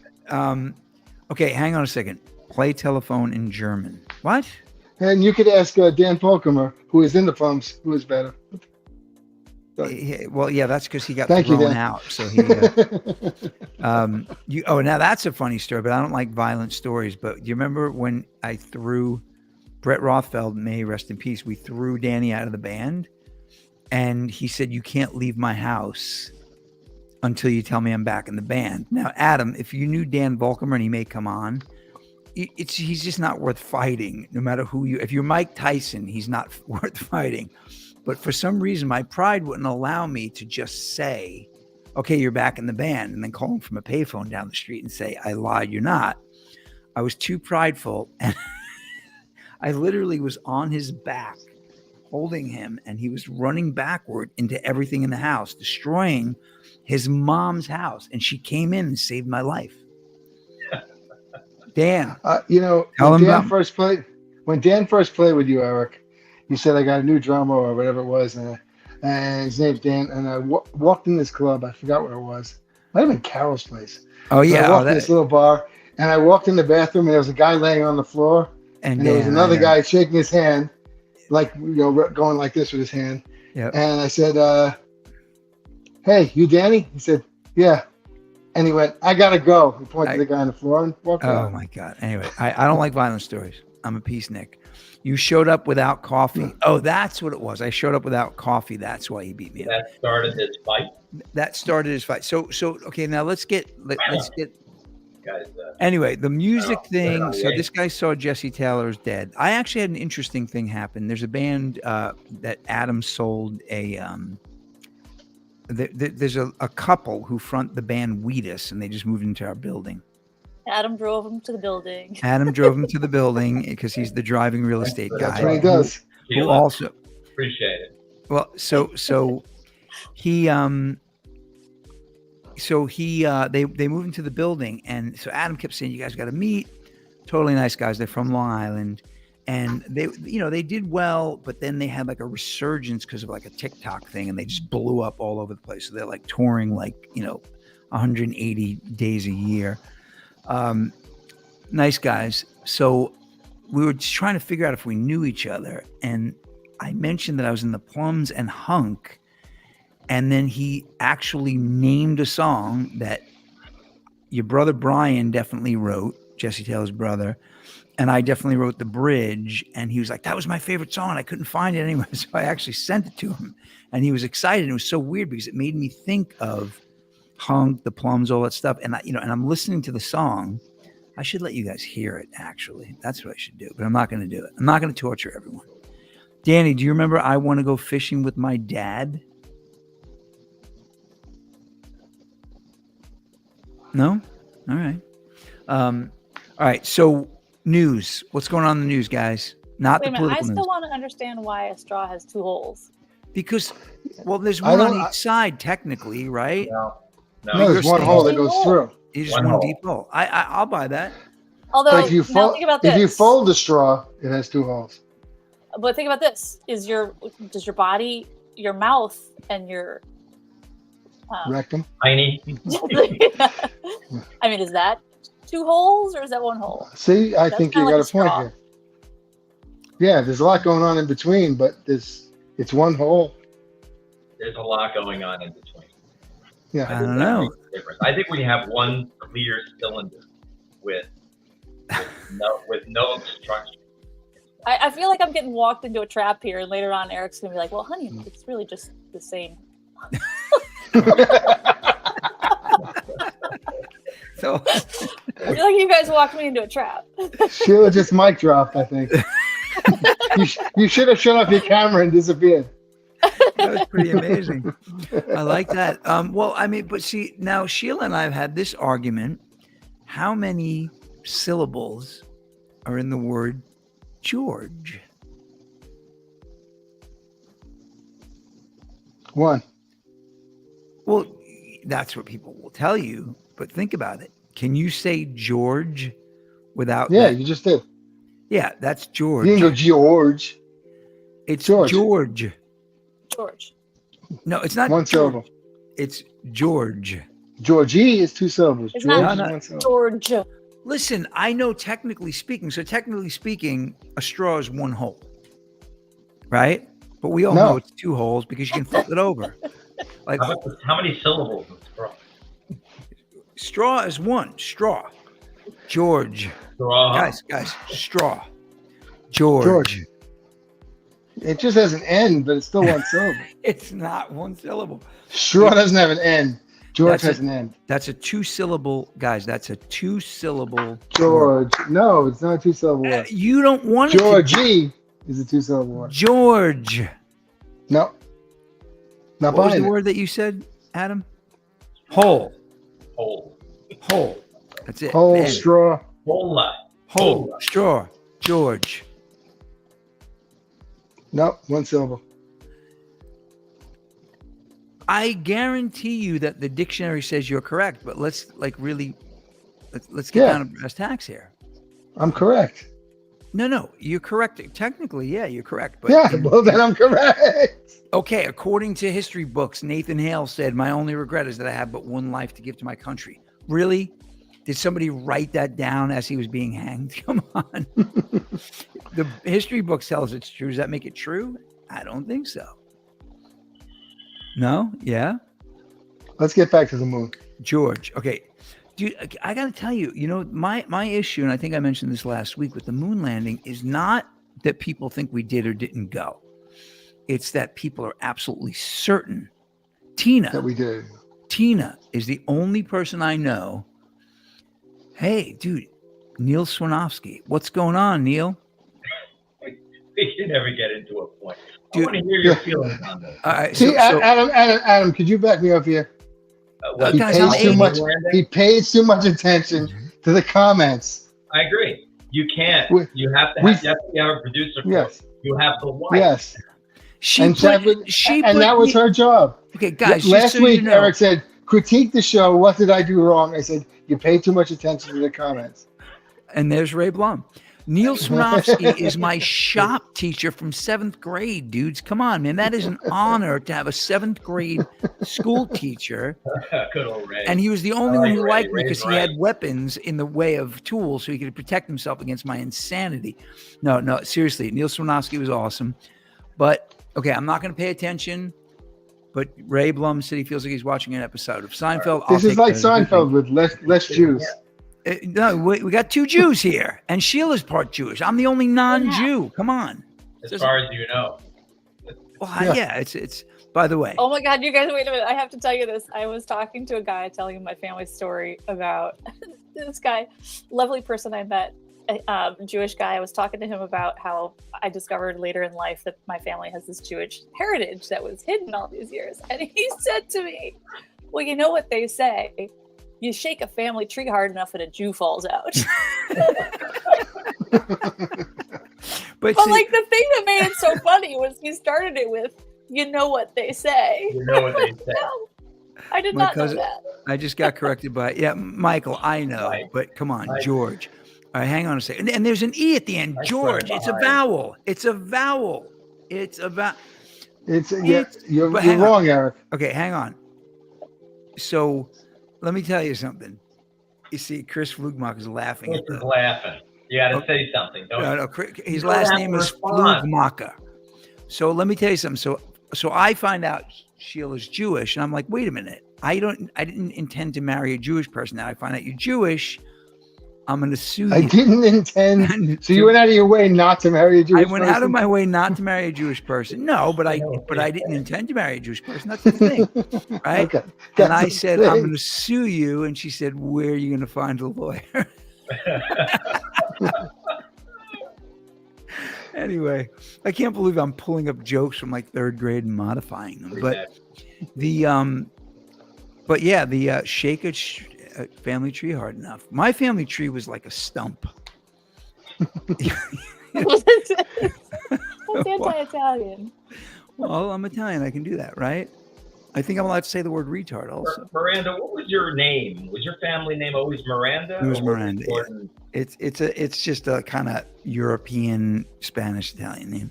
Okay, hang on a second. Play telephone in German. What? And you could ask Dan Volkamer, who is in the Plums, who is better. Well, yeah, that's because he got thrown out. So he. Now that's a funny story, but I don't like violent stories. But you remember when I threw Brett Rothfeld, may he rest in peace, we threw Danny out of the band, and he said, "You can't leave my house until you tell me I'm back in the band." Now, Adam, if you knew Dan Volkamer, and he may come on, he's just not worth fighting. No matter who you, if you're Mike Tyson, he's not worth fighting. But for some reason, my pride wouldn't allow me to just say, "Okay, you're back in the band," and then call him from a payphone down the street and say, "I lied, you're not." I was too prideful, and I literally was on his back, holding him, and he was running backward into everything in the house, destroying his mom's house, and she came in and saved my life. Dan, when Dan first played with you, Eric, you said, "I got a new drummer," or whatever it was, and his name's Dan. And I walked in this club. I forgot where it was. Might have been Carol's place. Oh yeah, I walked in this little bar, and I walked in the bathroom, and there was a guy laying on the floor, and there was another guy shaking his hand, like going like this with his hand. Yep. And I said, "Hey, you Danny?" He said, "Yeah." And he went, "I gotta go." He pointed to the guy on the floor and walked out. Oh my God. Anyway, I don't like violent stories. I'm a peacenik. You showed up without coffee. Oh, that's what it was. I showed up without coffee. That's why he beat me. That started this fight. That started his fight. So okay, now let's get. Guys, anyway, the music thing. So this guy saw Jesse Taylor's dead. I actually had an interesting thing happen. There's a band that Adam sold a. There's a couple who front the band Wheatus, and they just moved into our building. Adam drove him to the building. Adam drove him to the building because he's the driving real estate guy. That's what he does. Who also appreciate it. Well, so he they moved into the building, and so Adam kept saying, "You guys got to meet." Totally nice guys. They're from Long Island, and they did well, but then they had like a resurgence because of like a TikTok thing, and they just blew up all over the place. So they're like touring 180 days a year. Nice guys. So we were just trying to figure out if we knew each other, and I mentioned that I was in the Plums and Hunk, and then he actually named a song that your brother Brian definitely wrote, Jesse Taylor's brother, and I definitely wrote the bridge, and he was like, "That was my favorite song. I couldn't find it anywhere." So I actually sent it to him, and he was excited. It was so weird because it made me think of hunk, the plums, all that stuff. And and I'm listening to the song. I should let you guys hear it, actually. That's what I should do, but I'm not going to do it. I'm not going to torture everyone. Danny, do you remember I Want to Go Fishing with My Dad? No? All right. All right. So news. What's going on in the news, guys? Not Wait the a minute. I political still news. want to understand why a straw has 2 holes. Because, well, there's I one on don't- each side, technically, right? No. No, there's you're one saying- hole that goes through. It's just One one hole. deep hole. I'll buy that. Although, But if you now fold, think about if this. you fold the straw, it has 2 holes. But think about this: does your body, your mouth, and your Rectum. Tiny. I mean, is that 2 holes or is that 1 hole? See, I That's think you kinda got like a point a straw. here. Yeah, there's a lot going on in between, but it's 1 hole. There's a lot going on in between. Yeah. I don't know. Difference. I think we have one clear cylinder with no obstruction. I feel like I'm getting walked into a trap here, and later on, Eric's gonna be like, "Well, honey, it's really just the same." So, I feel like you guys walked me into a trap. Sheila just mic dropped, I think. you should have shut off your camera and disappeared. that was pretty amazing. I like that. Well, I mean, but see, now Sheila and I have had this argument. How many syllables are in the word George? 1. Well, that's what people will tell you, but think about it. Can you say George without Yeah, that? you just did. Yeah, that's George. You can go George. It's George. George. George. No, it's not 1 George. syllable. It's George. Georgie is 2 syllables. It's George not- is No, no. 1 syllable. George. Listen, I know technically speaking. So technically speaking, a straw is 1 hole, right? But we all No. know it's 2 holes because you can flip it over. Like How many syllables in straw? straw is 1. Straw. George. Straw. Guys, straw. George. George. It just has an N, but it's still 1 syllable. It's not 1 syllable. Straw doesn't have an N. George That's has an N. That's a 2-syllable, guys. That's a 2-syllable. word. George. No, it's not a 2-syllable word. You don't want it to Georgie is a 2-syllable word. George. No. Not What was buying the it. word that you said, Adam? Hole. Hole. Hole. That's it. Whole Man. straw. Hola. Hole. Straw. George. No, 1 syllable. I guarantee you that the dictionary says you're correct, but let's let's get Yeah. down to brass tacks here. I'm correct. No, you're correct. Technically, yeah, you're correct. But Yeah, well, then I'm correct. okay, according to history books, Nathan Hale said, "My only regret is that I have but 1 life to give to my country." Really? Did somebody write that down as he was being hanged? Come on. The history books tells it's true. Does that make it true? I don't think so. No? Yeah? Let's get back to the moon. George. Okay. Dude, I got to tell you, my issue, and I think I mentioned this last week with the moon landing, is not that people think we did or didn't go. It's that people are absolutely certain. That we did. Tina is the only person I know. Hey, dude, Neil Swanofsky. What's going on, Neil? We can never get into a point. Dude, I want to hear your yeah. feelings on this. All right. See, Adam, could you back me up here? What- He guys, pays I'm too 80. much. He pays too much attention to the comments. I agree. You can't. We- You have to we- have a producer. Yes, You have the wife. yes. she And put, that was her job. Okay, guys. just Last so week, you know, Eric said, "Critique the show. What did I do wrong?" I said, "You pay too much attention to the comments." and there's Ray Blum. Neil Swanofsky is my shop teacher from 7th grade, dudes. Come on, man. That is an honor to have a 7th grade school teacher. Good old Ray. And he was the only Right, one who Ray, liked me Ray's because he had right. weapons in the way of tools so he could protect himself against my insanity. No, seriously. Neil Swanofsky was awesome. But, okay, I'm not going to pay attention. But Ray Blum said he feels like he's watching an episode of Seinfeld. I'll This is take like that as a good thing. Seinfeld with less Jews. No, we got 2 Jews here, and Sheila's part Jewish. I'm the only non-Jew. Come on. as far as you know. Well, yeah, it's. By the way, Oh my God, you guys, wait a minute. I have to tell you this. I was talking to a guy telling him my family story about this guy, lovely person I met, a Jewish guy. I was talking to him about how I discovered later in life that my family has this Jewish heritage that was hidden all these years. And he said to me, well, you know what they say? You shake a family tree hard enough and a Jew falls out. But see, like the thing that made it so funny was he started it with, you know what they say. You know what they say. No, I did My not cousin- know that. I just got corrected by Michael. I know, Right. but come on, Right. George. All right, hang on a second. And there's an e at the end. That's George. right It's a behind. vowel. It's a vowel. It's a vowel. You're but hang on. wrong, Eric. Okay, hang on. So, let me tell you something. You see, Chris Flugmacher is laughing at Chris is the. laughing. You got to Okay. say something. Don't No, you? no, his You last don't have name to is respond. Flugmacher. So let me tell you something. So I find out Sheila's Jewish, and I'm like, wait a minute. I didn't intend to marry a Jewish person. Now I find out you're Jewish. I'm going to sue you. I didn't intend. So you went out of your way not to marry a Jewish I went out of person? my way not to marry a Jewish person. No, but I didn't intend to marry a Jewish person. That's the thing, right? Okay. And I That's the said, I'm thing. going to sue you. And she said, where are you going to find a lawyer? Anyway, I can't believe I'm pulling up jokes from like third grade and modifying them. But the shake a family tree hard enough. My family tree was like a stump. That's anti-Italian. Well, I'm Italian. I can do that, right? I think I'm allowed to say the word retard also. Miranda, what was your name? Was your family name always Miranda? It was or Miranda, yeah. Gordon? It's just a kind of European Spanish Italian name.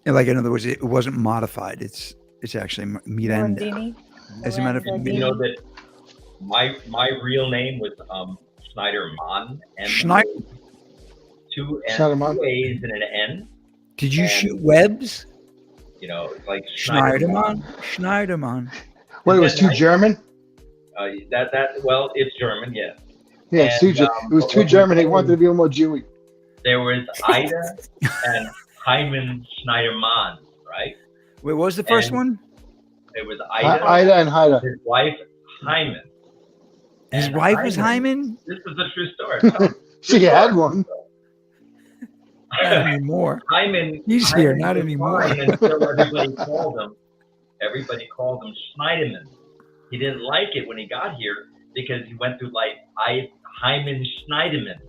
And like in other words, it wasn't modified. It's actually Miranda. Morandini. As a matter of fact, You know that my real name was Schneiderman, and Schneider. two Schneiderman. A's and an N. Did you And- shoot webs? You know, it's like Schneiderman. Schneiderman. What, it was too German? Well, it's German, yes. Yeah, And, it was too German. They wanted to be more Jewy. There was Ida and Hyman Schneiderman, right? Wait, what was the first And- one? It was Ida, Ida and Haida. his wife Hyman. His And wife was Hyman? This is a true story. She had one. Not anymore. Hyman. He's here, Hyman not was anymore. fine Until everybody called him Schneiderman. He didn't like it when he got here because he went through life Hyman Schneiderman.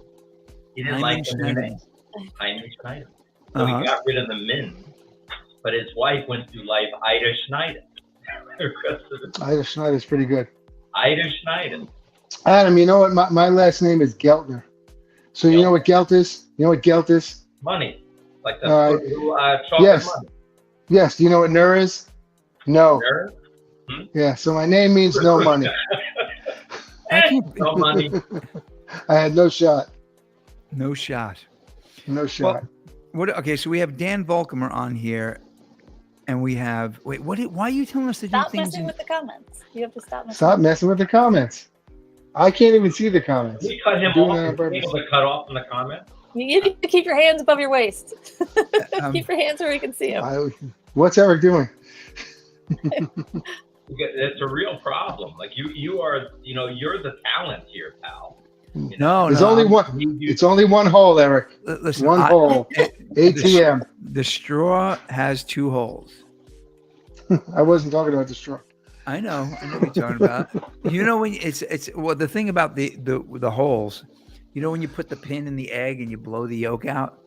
He didn't like the new name. Hyman Schneiderman. So Uh-huh. he got rid of the min. But his wife went through life Ida Schneider. The rest of the- Ida Schneider's pretty good. Ida Schneider. Adam, you know what? My last name is Geltner. So you know what Gelt is? You know what Gelt is? Money. Like the chocolate yes. money. Yes. Do you know what Nur is? No. Sure. Yeah. So my name means no money. I can't, No money. I had no shot. no shot. No shot. Okay, so we have Dan Volkamer on here, and we have why are you telling us to do Stop things? messing with the comments. You have to stop messing. Stop messing with the comments. I can't even see the comments. We cut him Doing off. it on We're purpose. able to cut off in the comments. You need to keep your hands above your waist. Um, Keep your hands where we can see them. What's Eric doing? It's a real problem. Like you are, you're the talent here, pal. No, There's no, only I'm- one. It's only one hole, Eric. Listen, One hole. ATM. The straw has two holes. I wasn't talking about the straw. I know what you're talking about. You know when it's well, the thing about the holes. You know when you put the pin in the egg and you blow the yolk out.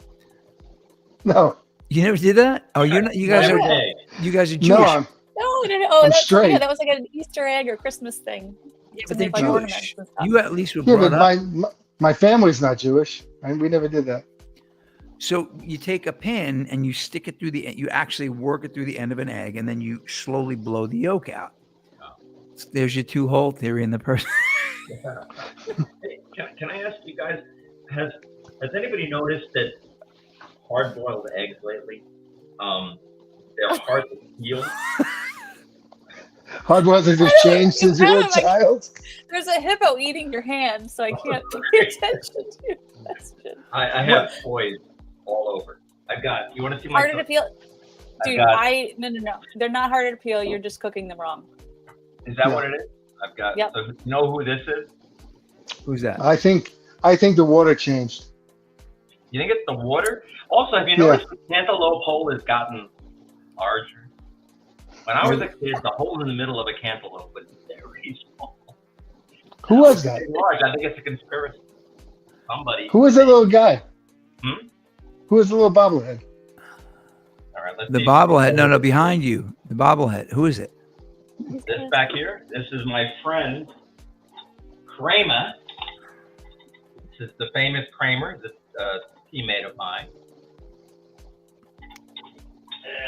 No. You never did that? Oh, you're not. You guys Every are. day. You guys are Jewish. No. No. Oh, I'm that's straight. yeah, that was like an Easter egg or Christmas thing. Yeah, To but they're make, like, ornaments Jewish. and stuff. You at least were Yeah, brought but up. my family's not Jewish. We never did that. So you take a pin and you stick it through you actually work it through the end of an egg, and then you slowly blow the yolk out. There's your two-hole theory in the person. Hey, can I ask you guys? Has anybody noticed that hard-boiled eggs lately? They're hard to peel. Hard-boiled has just changed since you were a Like- child. There's a hippo eating your hand, so I can't pay attention to your question. I have toys all over. I've got. You want to see my? Harder to peel. Dude, no. They're not hard to peel. You're just cooking them wrong. Is that what it is? I've got. Yep. So you know who this is? Who's that? I think the water changed. You think it's the water? Also, have you noticed the cantaloupe hole has gotten larger? When I was a kid, the hole in the middle of a cantaloupe was very small. Who was that? It's large. I think it's a conspiracy. Somebody. Who was that little guy? Hmm? Who was the little bobblehead? All right, let's The see. bobblehead. No, behind you. The bobblehead. Who is it? This back here. This is my friend Kramer. This is the famous Kramer, this teammate of mine.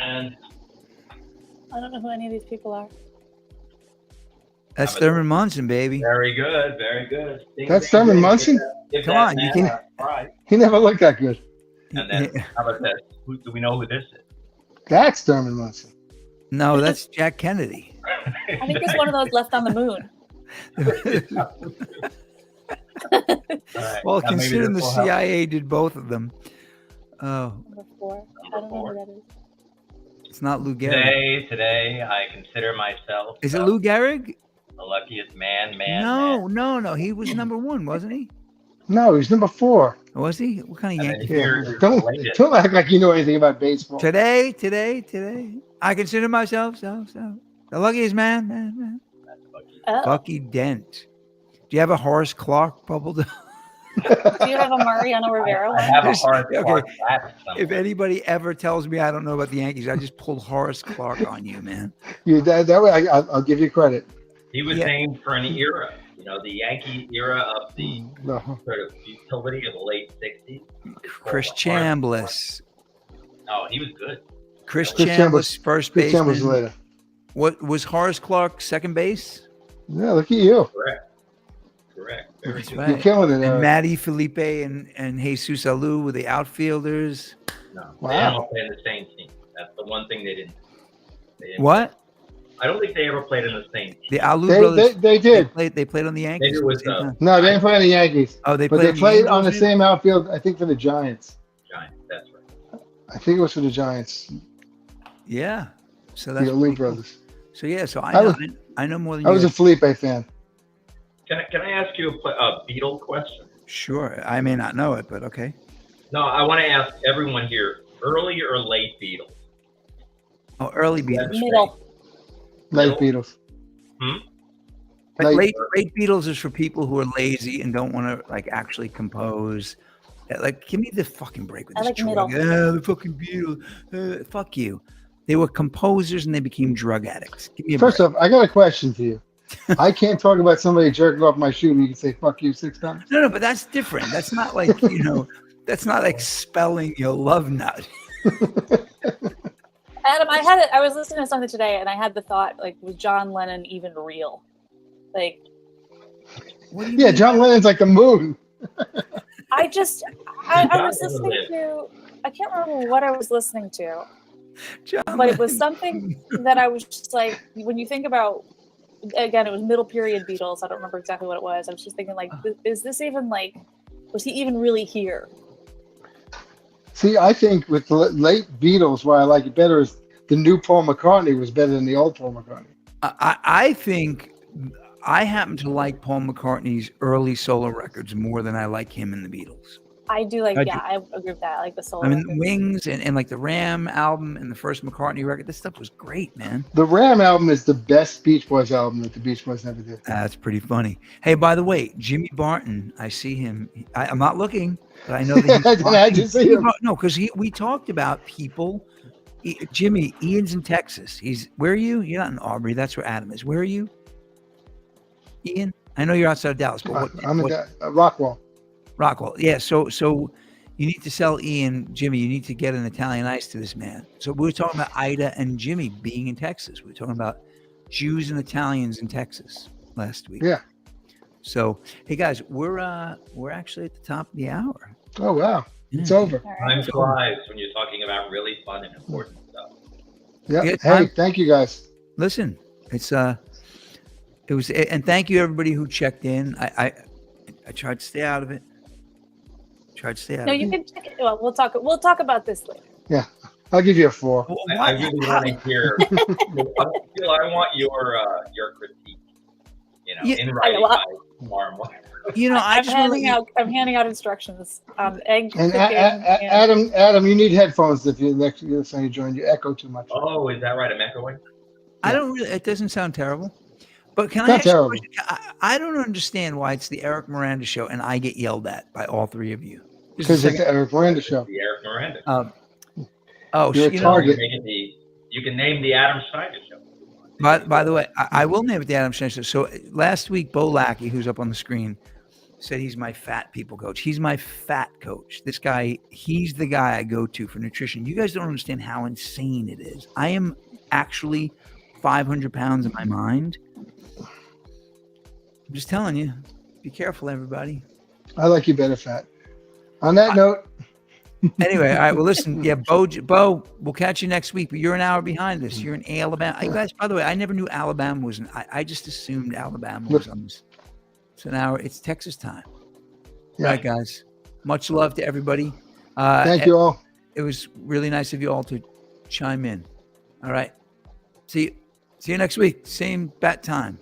And I don't know who any of these people are. That's Thurman Munson, baby. very good, very good. That's Thurman Munson? Give Come that on, you man can- a prize. He never looked that good. And then, how about this? Do we know who this is? That's Thurman Munson. No, that's Jack Kennedy. I think it's one of those left on the moon. All right, Well, now maybe considering the this will help. CIA did both of them. Oh, Number 4. I don't know who that is. it's not Lou Gehrig. Today, I consider myself Is it Lou Gehrig? the luckiest man. No. He was number 1, wasn't he? No, he's number 4. Was he? What kind of And then Yankee? here's the Don't latest. act like you know anything about baseball. Today. I consider myself the luckiest man. Oh. Bucky Dent. Do you have a Horace Clark bubble? Do you have a Mariano Rivera I one? have a Just- hard okay. part back somewhere. If anybody ever tells me I don't know about the Yankees, I just pulled Horace Clark on you, man. That way, I'll give you credit. He was Yeah. named for an era, the Yankee era of the No. sort of utility of the late 60s. Chris Chambliss. Oh, he was good. Chris Chris Chambliss, first Chris Chambliss baseman. later. What was Horace Clark, second base? Yeah, look at you. Correct. Very That's good. right. You're killing it. And Eric. Matty Felipe and Jesus Alou were the outfielders. No, Wow. they never played in the same team. That's the one thing they didn't. What? I don't think they ever played in the same team. The Alou brothers. They did. They played on the Yankees. Maybe it was, at the same time. No, they didn't play on the Yankees. Oh, they But played. they played on the Angels, same outfield, I think, for the Giants. Giants. That's right. I think it was for the Giants. Yeah. So The that's Alou pretty cool. brothers. So yeah. So I I know more than I you. was a guys. Felipe fan. Can I ask you a Beatle question? Sure. I may not know it, but okay. No, I want to ask everyone here: early or late Beatles? Oh, early Beatles. Middle. Late Beatles. But Late- late Beatles is for people who are lazy and don't want to like actually compose. Like, give me the fucking break with I this like drug. middle. The fucking Beatles. Fuck you. They were composers and they became drug addicts. Give me a First break. off, I got a question to you. I can't talk about somebody jerking off my shoe and you can say "fuck you" 6 times. No, but that's different. That's not like that's not like spelling your love nut. Adam, I was listening to something today and I had the thought, like, was John Lennon even real? Like, What do you Yeah, mean? John Lennon's like the moon. I was listening to, I can't remember what I was listening to, John but it was Lennon. something that I was just like, when you think about, again, it was middle period Beatles. I don't remember exactly what it was. I was just thinking, like, is this even like, was he even really here? See, I think with the late Beatles, why I like it better is the new Paul McCartney was better than the old Paul McCartney. I think I happen to like Paul McCartney's early solo records more than I like him in the Beatles. I do like, I yeah, I agree with that. I like the solo. I mean, records. Wings and like the Ram album and the first McCartney record, this stuff was great, man. The Ram album is the best Beach Boys album that the Beach Boys ever did. That's pretty funny. Hey, by the way, Jimmy Barton, I see him. I'm not looking, but I know that he's How'd you see him? No, because we talked about people. Jimmy, Ian's in Texas. Where are you? You're not in Aubrey. That's where Adam is. Where are you, Ian? I know you're outside of Dallas, but I'm in Rockwell. Rockwell. Yeah. So you need to sell Ian, Jimmy. You need to get an Italian ice to this man. So we were talking about Ida and Jimmy being in Texas. We were talking about Jews and Italians in Texas last week. Yeah. So hey guys, we're actually at the top of the hour. Oh wow, it's Yeah. over. All right. Time flies when you're talking about really fun and important stuff. Yeah. Yeah, Hey, I'm- thank you guys. Listen, it was, and thank you everybody who checked in. I tried to stay out of it. No, you can check it. Well, we'll talk about this later. Yeah. I'll give you a 4. Well, I really want to hear. Phil, I want your critique. Yeah, in writing well, by tomorrow morning. I'm handing out instructions on egg And cooking. and Adam, you need headphones if you next time you join. You echo too much. Oh, is that right? I'm echoing. I don't really. It doesn't sound terrible. But can I Not ask you a terrible. question? I don't understand why it's the Eric Miranda show and I get yelled at by all three of you. Because it's the Eric Miranda show. The Eric Miranda. You're a target. You can name the Adam Schneider show. By the way, I will name it the Adam Schneider show. So last week, Bo Lackey, who's up on the screen, said he's my fat people coach. He's my fat coach. This guy, he's the guy I go to for nutrition. You guys don't understand how insane it is. I am actually 500 pounds in my mind. I'm just telling you, be careful, everybody. I like you better, fat. On that note. Anyway, all right. Well, listen, yeah, Bo, we'll catch you next week. But you're an hour behind us. You're in Alabama. You guys, by the way, I never knew Alabama was. I just assumed Alabama was on this. It's an hour. It's Texas time. Yeah. All right, guys. Much love to everybody. Thank you all. It was really nice of you all to chime in. All right. See you next week. Same bat time.